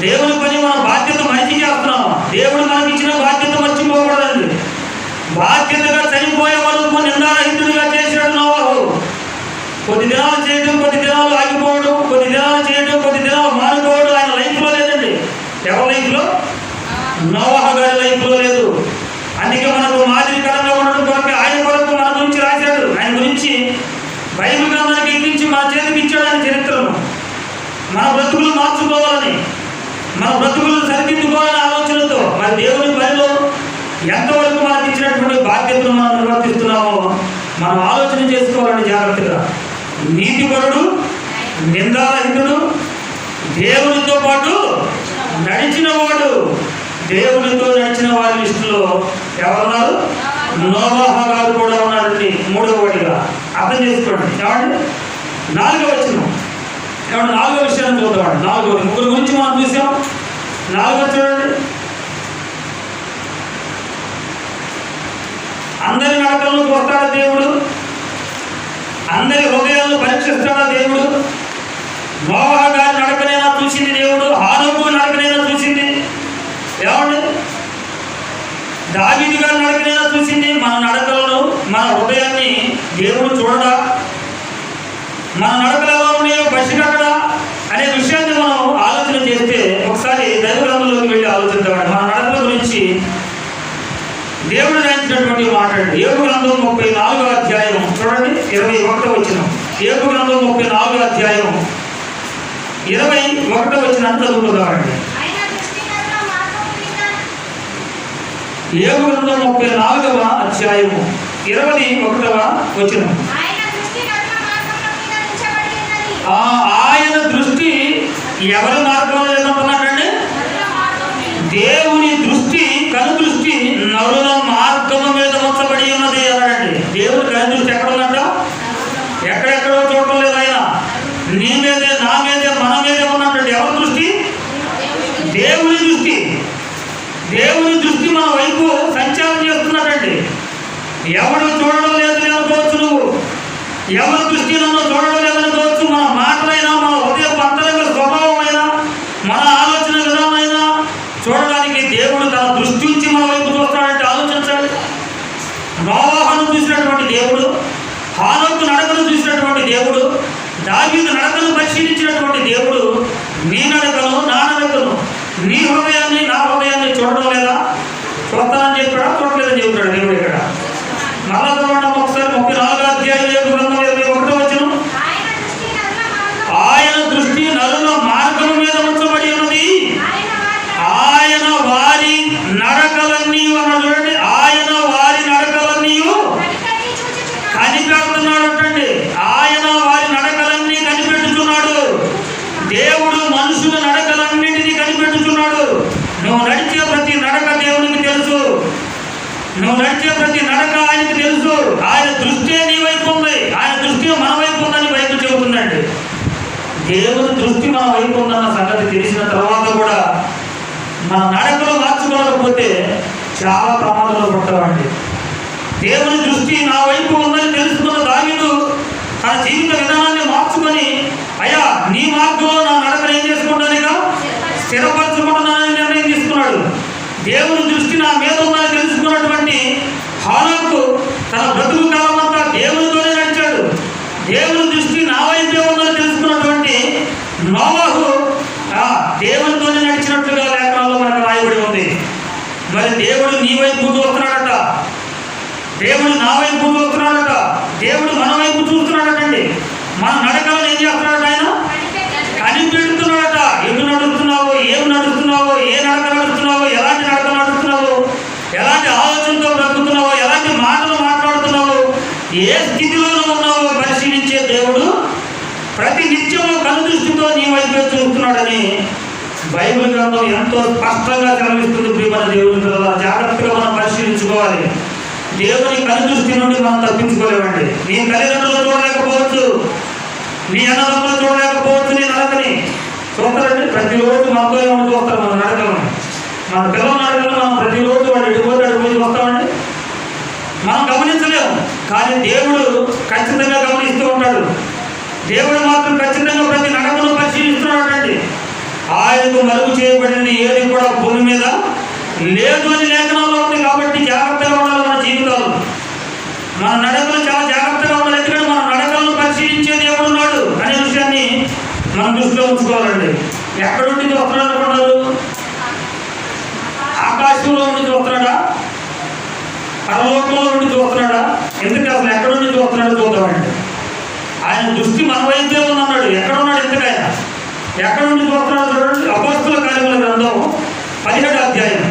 దేవుని పని మనం బాధ్యత మంచి చేస్తున్నామా? దేవుడు మనకి ఇచ్చిన బాధ్యత మర్చిపోకూడదండి. బాధ్యతగా చనిపోయే వరకు నిందారహితుడిగా చేశాడు నోవాహు. కొద్ది దినాలు చేయడం, కొద్ది దినాలు ఆగిపోవడం, కొద్ది దినాలు చేయడం, కొద్ది దినాలు మానుకోవడం ఆయన లైఫ్లో లేదండి. ఎవరి లైఫ్లో? నోవాహు గారి లైఫ్లో లేదు. అందుకే మనకు మాదిరికరంగా ఉండడం కొరకు ఆయన కొరకు మన గురించి రాశాడు. ఆయన గురించి బైబిల్ గ్రంథానికి ఎక్కించి మన చేతికి ఇచ్చాడు ఆయన చరిత్రను. మన బ్రతుకులు మార్చుకోవాలని, మన బ్రతుకులు సరిదిద్దుకోవాలనే ఆలోచనతో మరి దేవుని పనిలో ఎంతవరకు మనకి ఇచ్చినటువంటి బాధ్యతను మనం నిర్వర్తిస్తున్నామో మనం ఆలోచన చేసుకోవాలని జాగ్రత్తగా. నీతిపరుడు, నిందారహితుడు, దేవునితో పాటు నడిచిన వాడు. దేవునితో నడిచిన వారి లిస్టులో ఎవరున్నారు? నోవాహు గారు కూడా ఉన్నారండి. 3వ వాడిగా అర్థం చేసుకోండి. ఏమండి 4వ వచనం, ఏమంటే 4వ విషయాన్ని చూద్దామండి. 4వ ముగ్గురు గురించి మనం చూసాం. 4వ చూడండి. అందరి నడకలను చూస్తాడా దేవుడు? అందరి హృదయాలను పరీక్షిస్తాడా దేవుడు? నోవాహు గారి నడకనైనా చూసింది దేవుడు, హానోకు నడకనైనా చూసింది. ఏమండి దావీదు గారి నడకనైనా చూసింది. మన నడకలను, మన హృదయాన్ని దేవుడు చూడడా? మన నడకలు ఎలా ఉన్నాయో పసిగట్టడా అనే విషయాన్ని మనం ఆలోచన చేస్తే ఒకసారి దైవ గ్రంథంలోకి వెళ్ళి ఆలోచిద్దామండి. మన నడకల గురించి దేవుడు రాయించినటువంటి మాట్లాడండి. యోబు గ్రంథం 34వ అధ్యాయం చూడండి, 21వ వచనం. యోబు గ్రంథం 34వ అధ్యాయం 21వ వచనాన్ని చదువుకుందామండి. యోబు గ్రంథం 34వ అధ్యాయం 21వ వచనం. ఆయన దృష్టి ఎవరి మార్గంలో లేదంటున్నాడండి? దేవుని దృష్టి, కను దృష్టి నరుల మార్గము మీద ఉంచబడి ఉన్నది అన్నాడండి. దేవుని కను దృష్టి ఎక్కడ ఉన్నట్ట? ఎక్కడెక్కడో చూడటం లేదు. ఆయన నీ మీదే, నా మీదే, మన మీదే ఉన్నట్టండి. ఎవరి దృష్టి? దేవుని దృష్టి. దేవుని దృష్టి మన వైపు సంచారం చేస్తున్నట్టండి. ఎవడు చూడడం లేదు అనుకోవచ్చు నువ్వు, ఎవరి దృష్టి నన్ను చూడడం లేదనుకోవచ్చు. మన మాటలైనా, మన హృదయ పంతరంగ స్వభావమైనా, మన ఆలోచన విధానమైనా చూడడానికి దేవుడు తన దృష్టి నుంచి మన వైపు చూస్తాడంటే ఆలోచించాలి. నోవాహును చూసినటువంటి దేవుడు, హానోకు నడకను చూసినటువంటి దేవుడు, దావీదు నడకను పరిశీలించినటువంటి దేవుడు నీ నడకను, నా నడకను, నీ హృదయాన్ని, నా హృదయాన్ని చూడడం లేదా? చూస్తానని చెప్పాడా? చూడలేదని చెప్తాడు దేవుడు ఇక్కడ. మళ్ళా చదవండి ఒకసారి 34వ అధ్యాయం 21వ వచనం. ఆయన దృష్టి నరుల మార్గము మీద ఉంచబడి ఉన్నది, ఆయన వారి నడకలన్నీ చూడండి, ఆయన వారి నడకలన్నీ కనిపెడుతున్నాడు. ఆయన వారి నడకలన్నీ కనిపెట్టుచున్నాడు. దేవుడు మనుషుల నడకలన్నింటినీ కనిపెట్టుచున్నాడు. నువ్వు నడిచే ప్రతి నడక దేవునికి తెలుసు. నువ్వు నడిచే ప్రతి నడక ఆయనకు తెలుసు. ఆయన దృష్టి నీ వైపు ఉంది, ఆయన దృష్టి మన వైపు ఉందని వైపు చెబుతుందండి. దేవుని దృష్టి మన వైపు ఉందన్న సంగతి తెలిసిన తర్వాత కూడా మన నడకలు మార్చుకోకపోతే చాలా ప్రమాదంలో పడతామండి. దేవుని దృష్టి నా వైపు ఉందని తెలుసుకున్న దావీదు తన జీవిత విధానాన్ని మార్చుకొని, అయ్యా నీ మార్గంలో నా నడకను ఏం చేసుకుంటానుగా స్థిరపరచుకుంటున్నానని నిర్ణయం తీసుకున్నాడు. దేవుని దృష్టి నా మీద ఉందని తెలుసుకున్నటువంటి హానోకు తన బ్రతుకు కాలం అంతా దేవునితోనే నడిచాడు. దేవుని దృష్టి నా వైపే ఉందని తెలుసుకున్నటువంటి నోవహు దేవునితోనే నడిచినట్లుగా లేఖనాల్లో మనకు రాయబడి ఉంది. మరి దేవుడు నీ వైపు చూస్తున్నాడట, దేవుడు నా వైపు చూస్తున్నాడట, దేవుడు మన వైపు చూస్తున్నాడటండి. మన నడకలను ఏం చేస్తున్నాడట? ఆయన కనిపెడుతున్నాడట. ఎటు నడుస్తున్నావో, ఏమి నడుస్తున్నావో, ఏ నడక నడుస్తున్నావో, ఎలాంటి నడక నడుస్తున్నావో, ఎలాంటి ఆలోచనతో బ్రతుకుతున్నావో, ఎలాంటి మాటలు మాట్లాడుతున్నావో, ఏ స్థితిలోనూ ఉన్నావో పరిశీలించే దేవుడు ప్రతి నిత్యము కనుదృష్టితో నీ వైపే చూస్తున్నాడని బైబిల్ గ్రంథం ఎంతో స్పష్టంగా సెలవిస్తుంది. ప్రియమైన దేవుని పిల్లల, జాగ్రత్తగా మనం పరిశీలించుకోవాలి. దేవుని కనుదృష్టి నుండి మనం తప్పించుకోలేమండి. నీ తల్లిదండ్రులు చూడలేకపోవచ్చు, నీ అన్నదమ్ములు చూడలేకపోవచ్చు నీ నడకని. చూస్తారండి, ప్రతిరోజు మనతో ఏమని చూస్తారు మన నడకలను. మన పిల్లల నడకలను మనం ప్రతిరోజు వాడు ఎడిపోతే అడిపోయి వస్తామండి. మనం గమనించలేము, కానీ దేవుడు ఖచ్చితంగా గమనిస్తూ ఉంటాడు. దేవుడు మాత్రం ఖచ్చితంగా ప్రతి నడకను పరిశీలిస్తున్నాడండి. ఆయనకు మరుగు చేయబడిన ఏది కూడా భూమి మీద లేదు అని లేఖనాల్లో ఉంది. కాబట్టి జాగ్రత్తగా ఉండాలి మన జీవితాలు, మన నడకలు చాలా జాగ్రత్తగా ఉండాలి. ఎందుకంటే మన నడకలను పరిశీలించే దేవుడు ఉన్నాడు అనే విషయాన్ని మనం దృష్టిలో ఉంచుకోవాలండి. ఎక్కడి నుండి వస్తున్నాడు అనుకున్నారు? ఆకాశంలో నుండి చూస్తున్నాడా, పరలోకంలో నుండి చూస్తున్నాడా? ఎందుకు అసలు ఎక్కడి నుండి చూస్తున్నాడో చూద్దామండి. ఆయన దృష్టి మన వైపే ఉన్నాడు. ఎక్కడ ఉన్నాడు? ఎందుకైనా ఎక్కడ నుండి చూస్తున్నాడు చూడండి. అపోస్తుల కార్యముల గ్రంథం 17వ అధ్యాయం.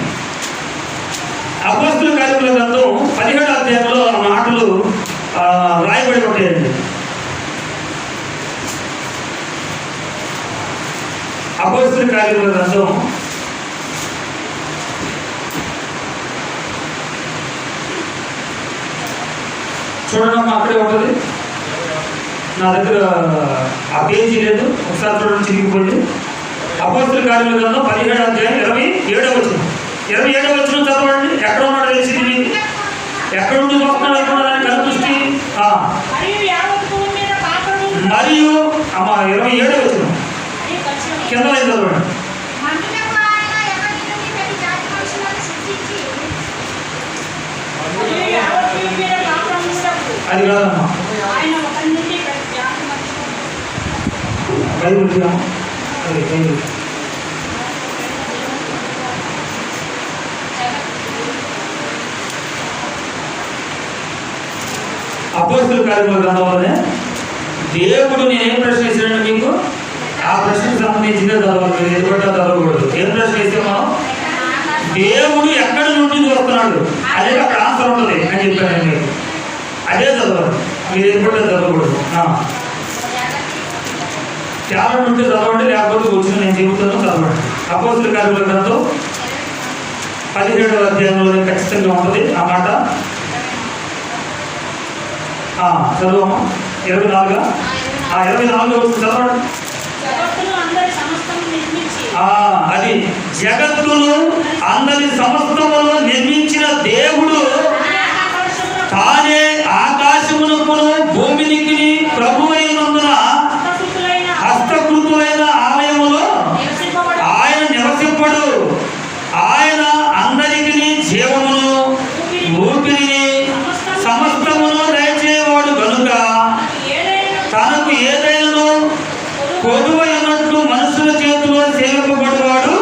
అపోస్తుల కార్యముల గ్రంథం 17వ అధ్యాయంలో ఆ మాటలు రాయబడి ఉంటాయండి. అపోస్తుల కార్యముల గ్రంథం 17వ చూడడం అక్కడే ఉంటుంది. నా దగ్గర ఆ పేజీ లేదు, ఒకసారి చూడండి, చిరిగిపోయింది. అపోస్తుల కార్యముల గ్రంథం 17వ అధ్యాయం 27వ వచనం. 27వ వచనం చదవండి. ఎక్కడ ఉన్నాడు తెలిసింది మీకు? ఎక్కడ నుండి చూస్తున్నాడు అనుకున్నారని కనుదృష్టి. మరియు 27వ వచనం కింద చదవండి. అది కాదమ్మా, బైబిల్ అది బైబిల్. అపోస్తుల కార్యముల గ్రంథంలోనే దేవుడు నేను ఏం ప్రశ్న వేసాను మీకు, ఆ ప్రశ్నకు సంబంధించిందే చదవాలి. మీరు ఎదుగుతా చదవకూడదు. ఏం ప్రశ్న వేస్తే మనం దేవుడు ఎక్కడి నుండి చూస్తున్నాడు అదే అక్కడ ఆన్సర్ ఉంటుంది అని చెప్పాను మీకు. అదే చదవాలి, మీరు ఎదుగుతా చదవకూడదు. చాలా నుండి చదవండి, లేకపోతే వచ్చిన నేను చెబుతాను చదవండి. అపోస్తుల కార్యముల గ్రంథం 17వ అధ్యాయంలో ఖచ్చితంగా ఉంటుంది ఆ మాట. చదువమ్మా. 24 వస్తుంది చదవండి. అది జగత్తును అందరి సమస్తమును నిర్మించిన దేవుడు తానే ఆకాశమునకును భూమినికి ప్రభు అయినందున హస్తకృతులైన ఆలయములో ఆయన నివసింపడు. ఆయన అందరికీ జీవమును ఊపిరిని సమస్తమును దయచేవాడు గనుక తనకు ఏదైనా కొదువైనట్లు మనుషుల చేతిలో సేవింపబడేవాడు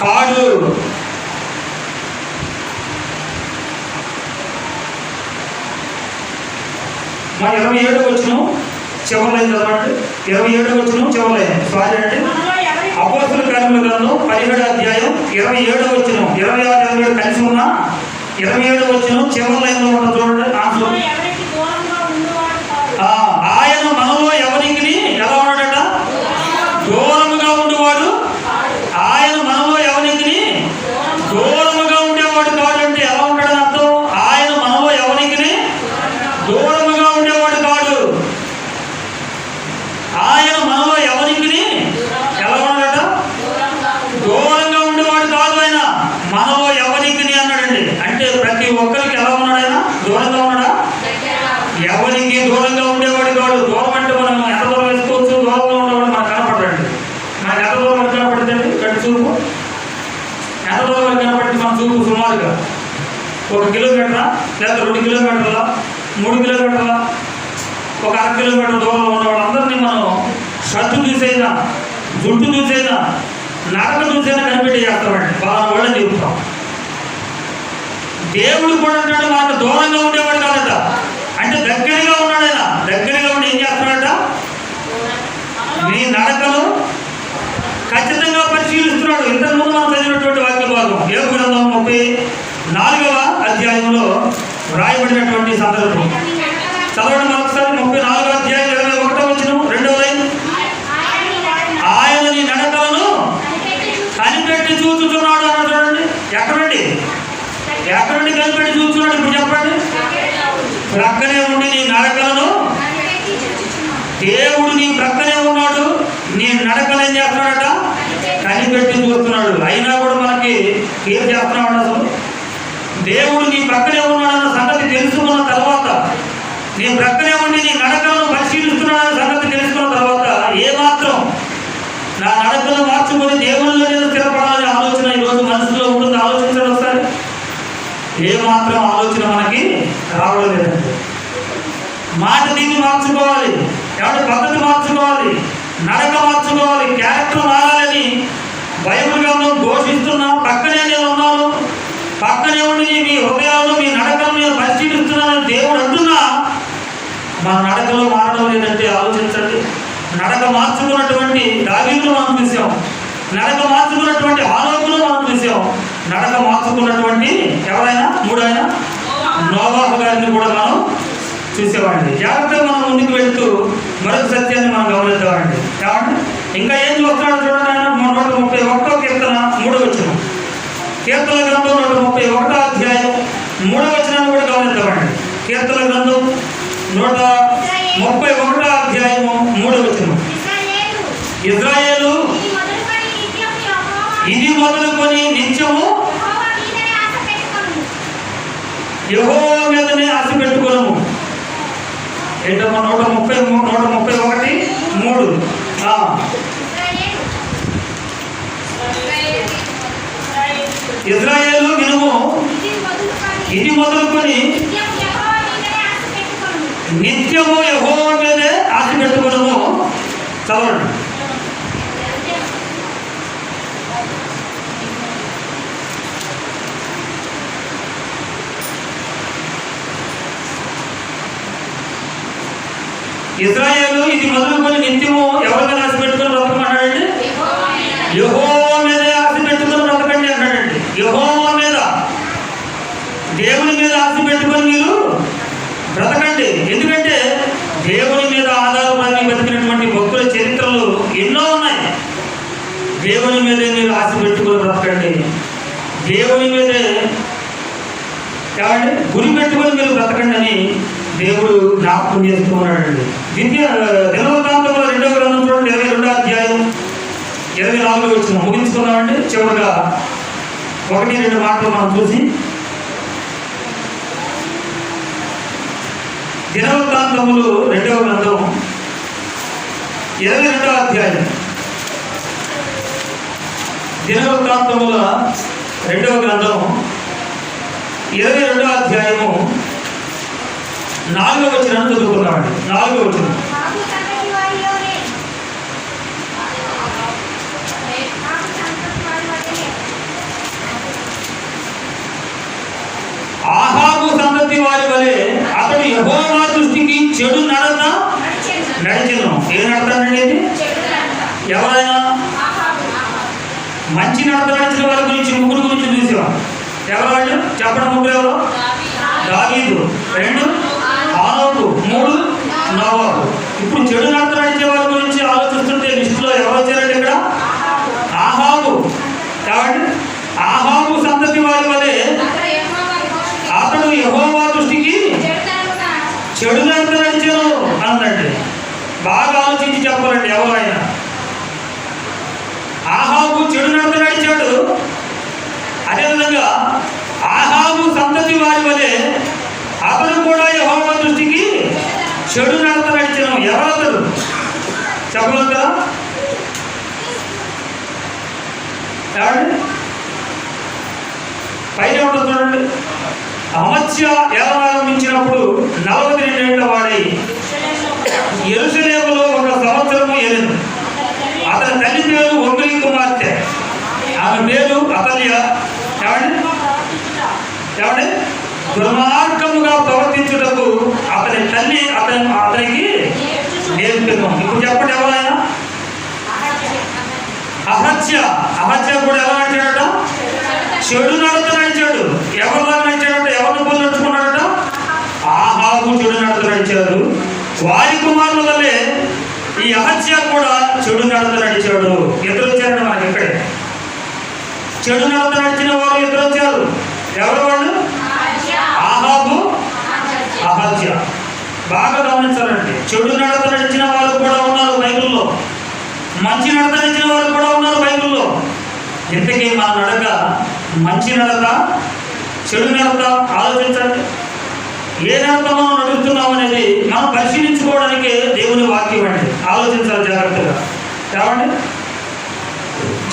కాడు. మా 27వ వచనం చివరిలైన చదవండి. 27వ వచనం చివరిలైన సారీ అండి. అపోస్తుల కార్యముల గ్రంథం 17వ అధ్యాయం 27వ వచనం, 26, 27 కలిసి ఉన్న 27వ వచనం చివరిలైనలో ఉన్న చూడండి. ఆయన మనలో ఎవరికి ఎలా ఉన్నాడట? దూరముగా ఉండేవాడు. ఆయన మనలో ఎవరికి దూరముగా ఉండేవాడు కాడు. అంటే ఎలా ఉంటాడని అర్థం? ఆయన మనలో ఎవరికి దూరముగా ఉండేవాడు కాడు. ఆయన మనలో ఎవరికి ఎలా ఉన్నాడట? దూరంగా ఉండేవాడు కాదు. ఆయన మనలో ఎవరికి అన్నాడు. సుమారుగా 1 కిలోమీటరా, లేదా 2 కిలోమీటర్ల, 3 కిలోమీటర్ల, ఒక 1/2 కిలోమీటర్ దూరంలో ఉన్న వాళ్ళందరినీ మనం షర్టు చూసైనా, జుట్టు చూసైనా, నడక చూసైనా కనిపెట్టి చేస్తామండి. బాగా వాళ్ళని చెబుతాం. దేవుడు కూడా అంటాడు మనకు దూరంగా ఉండేవాడు కాదట, అంటే దగ్గరగా ఉన్నాడు. ఆయన దగ్గరగా ఉండి ఏం చేస్తున్నాడట? నీ నడకను ఖచ్చితంగా పరిశీలిస్తున్నాడు. ఇంతకుముందు మనం చదివినటువంటి వాక్య భాగం యోబు గ్రంథం 34వ అధ్యాయంలో వ్రాయబడినటువంటి సందర్భం చదవడం మరొకసారి. 34వ అధ్యాయం 21వ వచనం 2వ లైన్. ఆయన నీ నడకలను కనిపెట్టి చూస్తున్నాడు అన్నాడు. చూడండి, ఎక్కడండి కనిపెట్టి చూస్తున్నాడు? ఇప్పుడు చెప్పండి. ప్రక్కనే ఉండి నీ నడకలను, దేవుడు నీ ప్రక్కనే ఉన్నాడు, నీ నడకలు ఏం చేస్తున్నాడట? కనిపెట్టి చూస్తున్నాడు. అయినా కూడా మనకి ఏం చేస్తున్నాడు? అసలు దేవుడు నీ ప్రక్కనే ఉన్నాడన్న సంగతి తెలుసుకున్న తర్వాత, నీ ప్రక్కనే ఉండి నీ నడకలను పరిశీలిస్తున్నాడన్న సంగతి తెలుసుకున్న తర్వాత ఏమాత్రం నా నడకలు మార్చుకొని దేవుడిలో నేను స్థిరపడాలనే ఆలోచన ఈరోజు మనసులో ఉంటుంది. ఆలోచించడం ఒకసారి. ఏమాత్రం ఆలోచన మనకి రావడం లేదండి. మాట దీన్ని మార్చుకోవాలి, ఎవరి పద్ధతి మార్చుకోవాలి, నడక మార్చుకోవాలి, క్యారెక్టర్ మారాలని బైబిల్ గ్రంథం ఘోషిస్తున్నా. పక్కనే నేను ఉన్నాను, పక్కనే ఉండి మీ హృదయాలు, మీ నడకలు నేను పరిశీలిస్తున్నానని దేవుడు అంటున్నా, మన నడకలో మారడం లేదంటే ఆలోచించండి. నడక మార్చుకున్నటువంటి దావీదును మనం చూసాం, నడక మార్చుకున్నటువంటి ఆలోకులు మనం చూసాం, నడక మార్చుకున్నటువంటి ఎవరైనా మూడైనా నోవాహు గారిని కూడా మనం చూసేవాడిని. జాగ్రత్తగా మనం ముందుకు వెళ్తూ మరొక సత్యాన్ని మనం గమనిద్దామండి. ఏమంటే ఇంకా ఏం చూస్తున్నాడో చూడండి. ఆయన 131వ కీర్తన 3వ వచనం, కీర్తన గ్రంథం 131వ అధ్యాయం 3వ వచనాన్ని కూడా గమనిద్దామండి. కీర్తన గ్రంథం 131వ అధ్యాయము 3వ వచనం. ఇశ్రాయేలు ఇది మొదలుకొని నిత్యము యెహోవా మీదనే ఆశ పెట్టుకోను. ఏంటమ్మా? 131:3. ఇశ్రాయేలు వినుము, ఇది మొదలుకొని నిత్యము యెహోవా మీదే ఆశ పెట్టుకోను. చదవండి. ఇశ్రాయేలు ఇది మొదలుకొని నిత్యము ఎవరి మీద ఆశ పెట్టుకుని బ్రతకమన్నాడండి? యెహోవా మీదే ఆశ పెట్టుకుని బ్రతకండి అన్నాడండి. యెహోవా మీద, దేవుని మీద ఆశ పెట్టుకొని మీరు బ్రతకండి. ఎందుకంటే దేవుని మీద ఆధారపడి బతికినటువంటి భక్తుల చరిత్రలు ఎన్నో ఉన్నాయి. దేవుని మీదే మీరు ఆశ పెట్టుకుని బ్రతకండి. దేవుని మీదే కాబట్టి గురి పెట్టుకొని మీరు బ్రతకండి అని దేవుడు జ్ఞాపకం చేస్తూ ఉన్నాడండి. దినవృత్తాంతంలో 2వ గ్రంథం చూడండి, 22వ అధ్యాయం 24వ వచనం ముగించుకున్నామండి. చివరిగా 1-2 మాటలు మనం చూసి, దినవృత్తాంతములు 2వ గ్రంథం 22వ అధ్యాయం, దినవృత్తాంతముల 2వ గ్రంథం 22వ అధ్యాయము 4వ వచనాన్ని చదువుకున్నామండి. 4వ వచనం. ఆహాబు సంతతి వారి వలె అతడు యెహోవా దృష్టికి చెడు నడత నడిచెను. ఏ నడతాడండి ఇది? ఎవరైనా మంచి నడత నడిచిన వారి గురించి 3 గురించి చూసాం. ఎవరు చెప్పడం? 3 ఎవరు? దావీదు, 2 హనోకు, 3 నోవాహు. ఇప్పుడు చెడు నడత నడిచే వారి గురించి ఆలోచిస్తుంటే లిస్టులో ఎవరు వచ్చారండి? ఇక్కడ ఆహాబు. కాబట్టి ఆహాబు సంతతి వారి వలె అతడు యెహోవా దృష్టికి చెడు నడత నడిచెను అన్నాడు. బాగా ఆలోచించి చెప్పాలండి ఎవరైనా. ఆహాబు చెడు నడత నడిచాడు, అదేవిధంగా ఆహాబు సంతతి వారి వలె అతడు కూడా యెహోవా దృష్టికి చెడు నడత నడిచెను. ఎవరతడు చెప్పగలుగుతారా? పైన ఉంటుంది అహజ్య ఏలనారంభించినప్పుడు 42 ఏళ్ల వాడై యెరూషలేములో 1 సంవత్సరము ఏలెను. అతని తల్లి పేరు ఒమ్రీ కుమార్తె, ఆమె పేరు అతల్య. ఏమండి దుర్మార్గముగా ప్రవర్తించుటకు అతని తల్లి అతనికి నేర్పెను. ఇప్పుడు చెప్పండి ఎవరైనా అహజ్య కూడా ఎలా నడిచాడట? చెడు నడత నడిచాడు. ఎవరిలా నడిచాడట? ఎవరిని పోలి నడుచుకున్నాడట? ఆహాబు చెడు నడత నడిచాడు. వారి కుమారుల వల్లే ఈ అహజ్య కూడా చెడు నడత నడిచాడు. ఇద్దరు వచ్చారండి మనకి ఇక్కడే. చెడు నడత నడిచిన వారు ఇద్దరు వచ్చారు. ఎవరు వాళ్ళు? ఆహాబు, అహజ్య. బాగా గమనించాలండి. చెడు నడత నడిచిన వారు కూడా ఉన్నారు బైబిల్లో, మంచి నడత నడిచిన వారు కూడా ఉన్నారు బైబిల్లో. ఇంతకీ మన నడక మంచి నడక, చెడు నడక? ఆలోచించండి. ఏ నడక మనం నడుస్తున్నాం అనేది మనం పరిశీలించుకోవడానికి దేవుని వాక్యం అండి. ఆలోచించాలి జాగ్రత్తగా. ఏమండి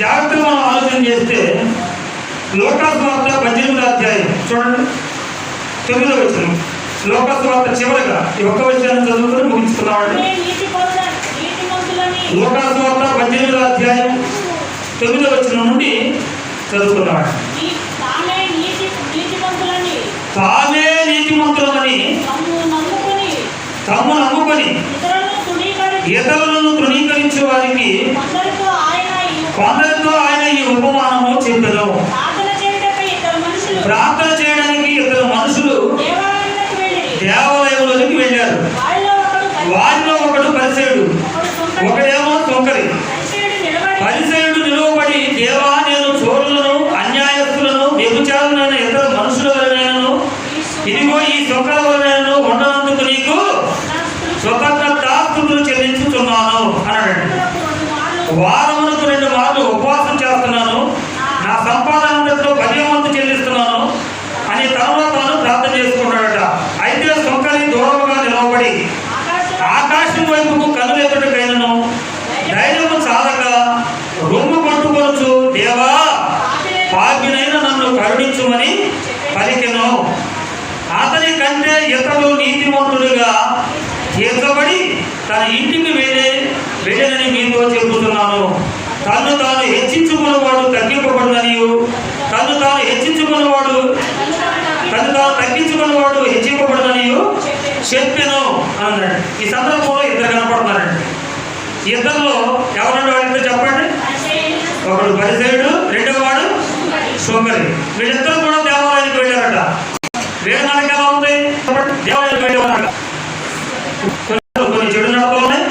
జాగ్రత్తగా మనం ఆలోచన చేస్తే లోకాసు వార్త 18వ అధ్యాయం చూడండి, 9వ వచనం. లోకాసు వార్త చివరగా ఈ ఒక్క విషయాన్ని చదువుకొని ముగించుకున్నామండి. లోకాసు వార్త 18వ అధ్యాయం 9వ వచనం నుండి చదువుకున్నామండి. తామే నీతిమంతులమని తమ్ము నమ్ముకొని ఇతరులను తృణీకరించే వారికి కొందరితో ఆయన ఈ ఉపమానము చెప్పెను. ప్రార్థన చేయడానికి ఇద్దరు మనుషులు దేవాలయంలోకి వెళ్ళారు. వారిలో ఒకడు పరిసయ్యుడు, ఒకడేమో సొంకరి. పరిసయ్యుడు నిలువబడి, దేవా, నేను చోరులను, అన్యాయస్తులను, వ్యభిచారులైన ఇతర మనుషుల వలనైనను ఇదిగో ఈ సొంకల వలనైనను ఉండనందుకు నీకు కృతజ్ఞతాస్తుతులు చెల్లించుతున్నాను అన్నాడండి. వారమునకు 2 మార్లు ఉపవాసం చేస్తున్నాను, నా సంపాదనతో 10వ వంతు చెల్లిస్తున్నాను అని తనలో తాను ప్రార్థన చేసుకున్నాడట. అయితే సొంకరి దూరముగా నిలవబడి ఆకాశం వైపుకు కన్నులెత్తుటకైనను ధైర్యము చాలక రొమ్ము కొట్టుకొనుచు, దేవా, పాపినైన నన్ను కరుణించుమని పలికెను. అతని కంటే ఇతరులు నీతిమంతులుగా తీర్చబడి తన ఇంటికి వెళ్ళనని మీతో చెబుతున్నాను. తను తాను హెచ్చించుకున్నవాడు తగ్గింపబడుననియు, తను తాను తగ్గించుకున్నవాడు హెచ్చింపబడుననియు చెప్పెను అన్నాడు. ఈ సందర్భంలో ఇద్దరు కనపడుతున్నారండి. ఇద్దరిలో ఎవరంటే వాళ్ళిద్దరు చెప్పండి. ఒకడు పరిసయ్యుడు, రెండవ వాడు సొంకరి. వీళ్ళిద్దరు కూడా దేవాలయానికి వెళ్ళారట. వేరే నడక ఎలా ఉంది? దేవాలయానికి వెళ్ళేవారట. కొన్ని చెడు నడకలు ఉన్నాయి.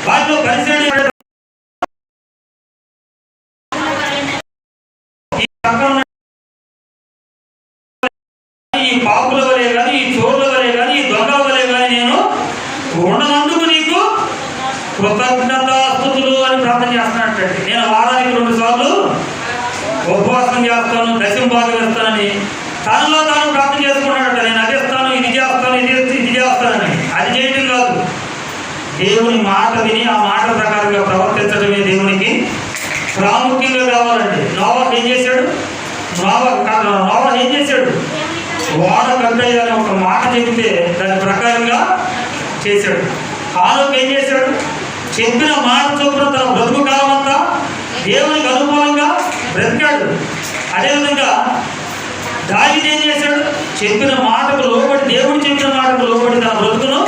వాటిలో పరిసయ్యుడు ఈ పాపుల వలె కానీ, ఈ చోరుల వలె కానీ, ఈ దొంగల వలె కానీ నేను ఉండనందుకు నీకు కృతజ్ఞతాస్తుతులు అని ప్రార్థన చేస్తున్నట్టండి. నేను వారానికి 2 సార్లు ఉపవాసం చేస్తాను, దశంభాగం ఇస్తానని తనలో తాను ప్రార్థన చేసుకున్నాడట. నేను అది ఇస్తాను, ఇది చేస్తాను, ఇది చేస్తానని. అది చేయటం కాదు, దేవుని మాట విని ఆ మాట ప్రకారంగా ప్రవర్తించడమే దేవునికి ప్రాముఖ్యంగా కావాలండి. నోవహు ఏం చేశాడు? వాడ కట్టయ్యని ఒక మాట చెబితే దాని ప్రకారంగా చేశాడు. హానోకు ఏం చేశాడు? చెప్పిన మాట చొప్పున తన బ్రతుకు కాలం అంతా దేవునికి అనుకూలంగా బ్రతికాడు. అదేవిధంగా దావీదు ఏం చేశాడు? చెప్పిన మాటకు లోబడి, దేవుడు చెప్పిన మాటకు లోబడి తన బ్రతుకును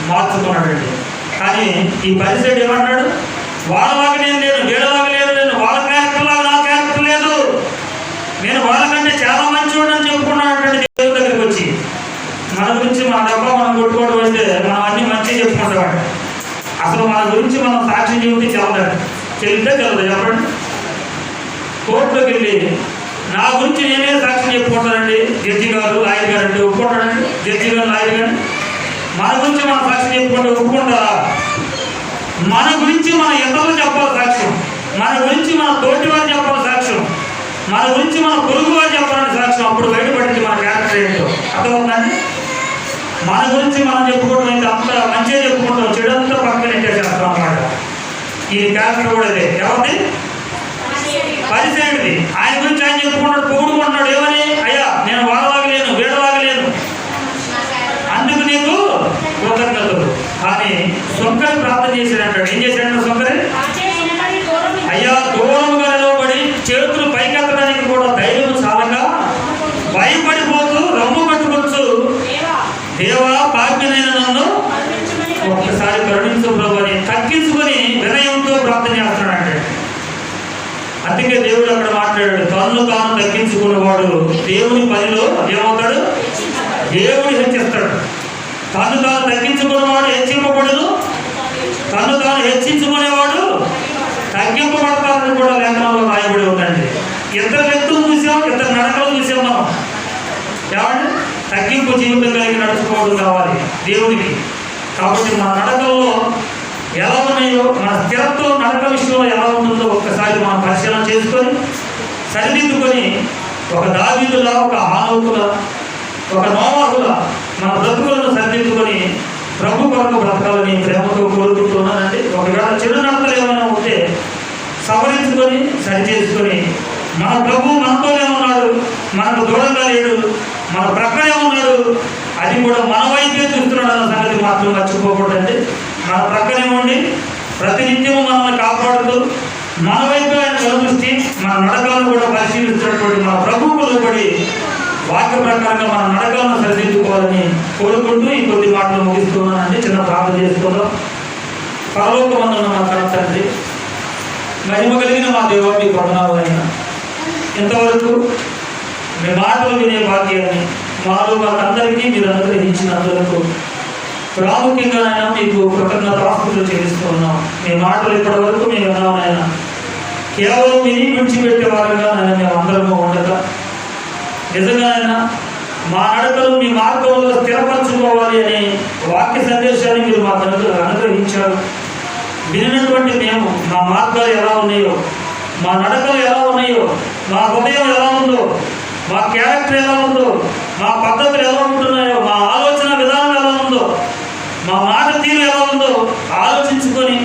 మార్చుకున్నాడండి. కానీ ఈ పరిసయ్యుడు ఏమంటాడు? వాళ్ళలాగా నేను లేను, వీళ్ళలాగా లేదు, నేను వాళ్ళ క్యారెక్టర్ లాగా నా క్యారెక్టర్ లేదు, నేను వాళ్ళకంటే చాలా మంచివాడు అని చెప్పుకున్నాడంటే దేవుడి దగ్గరికి వచ్చి. మన గురించి మన డబ్బా మనం కొట్టుకోవడం అంటే మనం అన్ని మంచిగా చెప్పుకుంటామండి. అసలు మన గురించి మనం సాక్ష్యం చెబితే చెల్లితే చెప్పండి. కోర్టులోకి వెళ్ళి నా గురించి నేనే సాక్ష్యం చెప్పుకుంటానండి, జడ్జి గారు, లాయర్ గారు అంటే ఒప్పుకుంటాడండి. జడ్జి గారు, లాయర్ గారు మన గురించి మనం సాక్ష్యం చెప్పుకుంటే ఒప్పుకుంటారా? మన గురించి మన ఇతరులు చెప్పాలి సాక్ష్యం, మన గురించి మన తోటి వారు చెప్పాలి సాక్ష్యం, మన గురించి మన పొరుగు వారు చెప్పాలని సాక్ష్యం. అప్పుడు బయటపడింది మన క్యారెక్టర్ ఏంటో. అర్థమవుతుందండి? మన గురించి మనం చెప్పుకోవడం అయితే అంత మంచిగా చెప్పుకుంటాం, చెడు అంతా పక్కన చేస్తాం అన్నమాట. ఈ క్యారెక్టర్ కూడా అదే. ఎవరిది? పరిసేయుడిది. ఆయన గురించి ఆయన చెప్పుకుంటాడు, పొగుడుకుంటున్నాడు. ఏమని? అయ్యా నేను వాళ్ళలాగలేను, వీడలాగలేను, అందుకు నీకు కృతజ్ఞతలు. కానీ సొంకరి ప్రార్థన చేశాడంటాడు. ఏం చేశాడంటే సొంకరి, అయ్యా దూరంగా నిలవబడి చేతులు పైకెత్తడానికి కూడా ధైర్యం చాలక భయపడిపోతూ రొమ్ము కట్టుకోవచ్చు, దేవా పాపినైన నన్ను ఒక్కసారి కరుణించు ప్రభు అని తగ్గించుకొని వినయంతో ప్రార్థన చేస్తున్నాడు. అందుకే దేవుడు అక్కడ మాట్లాడాడు, తన్ను తాను తగ్గించుకున్నవాడు దేవుని పనిలో ఏమవుతాడు? దేవుడు హెచ్చిస్తాడు. తను తాను తగ్గించుకున్నవాడు హెచ్చింపబడును, తను తాను హెచ్చించుకునేవాడు తగ్గింపబడతారని కూడా లేఖనంలో రాయబడి ఉందండి. ఇద్దరు వ్యక్తులు చూసాం, ఇద్దరు నడకలు చూసాం మనం. ఏమంటే తగ్గింపు జీవితం కలిగి నడుచుకోవడం కావాలి దేవుడికి. కాబట్టి మన నడకల్లో ఎలా ఉన్నాయో, మన స్థిరత్వం నడక విషయంలో ఎలా ఉంటుందో ఒక్కసారి మనం పరిశీలన చేసుకొని సరిదిద్దుకొని ఒక దావీదులా, ఒక హానోకులా, ఒక నోవాహులా మన బ్రతుకులను సరిదిద్దుకొని ప్రభు కొరకు బ్రతకాలని ప్రేమతో కోరుకుంటున్నానండి. ఒకవేళ చెడు నడతలు ఏమైనా ఉంటే సవరించుకొని సరి చేసుకొని మన ప్రభు మనతోనే ఉన్నాడు, మనకు దూరంగా లేడు, మన ప్రక్కనే ఉన్నాడు, అది కూడా మన వైపే చూస్తున్నాడు అన్న సంగతి మాత్రం మర్చిపోకూడదండి. మన ప్రక్కనే ఉండి ప్రతినిత్యము మనల్ని కాపాడుతూ మన వైపు ఆయన కలుదృష్టి, మన నడకలను కూడా పరిశీలిస్తున్నటువంటి మన ప్రభువుకు లోబడి వాక్య ప్రకారంగా మన నడకలను సరిదిద్దుకోవాలని కోరుకుంటూ ఈ కొద్ది మాటలు ముగిస్తున్నానండి. చిన్న ప్రార్థన చేసుకుందాం. పరలోకమందున్న మా కన్న తండ్రి, మహిమ కలిగిన మా దేవ, మీ వందనాలైనా ఇంతవరకు మీ మాటలు వినే భాగ్యాన్ని మాకందరికీ మీరు అనుగ్రహించినందుకు ప్రాముఖ్యంగా అయినా మీకు కృతజ్ఞతాస్తుతులు చెల్లిస్తున్నాం. మీ మాటలు ఇప్పటి వరకు మేము విన్నామైనా కేవలం విని విడిచిపెట్టే వారుగా మేము అందరము ఉండగా నిజంగానైనా మా నడకలు మీ మార్గంలో స్థిరపరచుకోవాలి అనే వాక్య సందేశాన్ని మీరు మాకు అనుగ్రహించారు. వినినటువంటి మేము మా మార్గాలు ఎలా ఉన్నాయో, మా నడకలు ఎలా ఉన్నాయో, మా హృదయం ఎలా ఉందో, మా క్యారెక్టర్ ఎలా ఉందో, మా పద్ధతులు ఎలా ఉంటున్నాయో, మా ఆలోచన విధానం ఎలా ఉందో, మా మాట తీరు ఎలా ఉందో ఆలోచించుకొని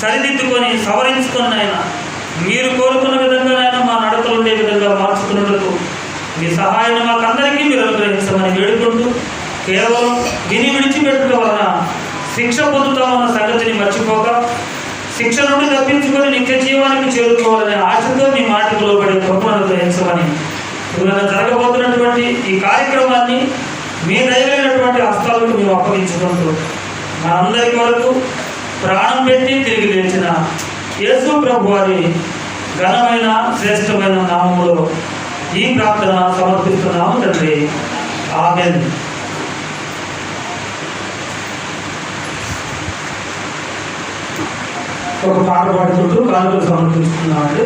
సరిదిద్దుకొని సవరించుకొని ఆయన మీరు కోరుకున్న విధంగానైనా మా నడకలు ఉండే విధంగా మార్చుకున్నట్టు మీ సహాయాన్ని మాకందరికీ మీరు అనుగ్రహించమని వేడుకుంటూ, కేవలం విని విడిచిపెట్టడం వలన శిక్ష పొందుతామన్న సంగతిని మర్చిపోక శిక్ష నుండి తప్పించుకొని నిత్య జీవానికి చేరుకోవాలనే ఆశతో మీ మాటకు లోబడి కృపను అనుగ్రహించమని జరగబోతున్నటువంటి ఈ కార్యక్రమాన్ని మీ దైవమైనటువంటి హస్తాలకు మేము అప్పగించుకుంటూ మనందరి వరకు ప్రాణం పెట్టి తిరిగి లేచిన యేసు ప్రభు వారి ఘనమైన శ్రేష్టమైన నామములో ఈ ప్రార్థన సమర్పిస్తున్నాము తండ్రి. ఆమేన్. ఒక పాట పాడుకుంటూ కానుకలు సమర్పిస్తున్నామండి.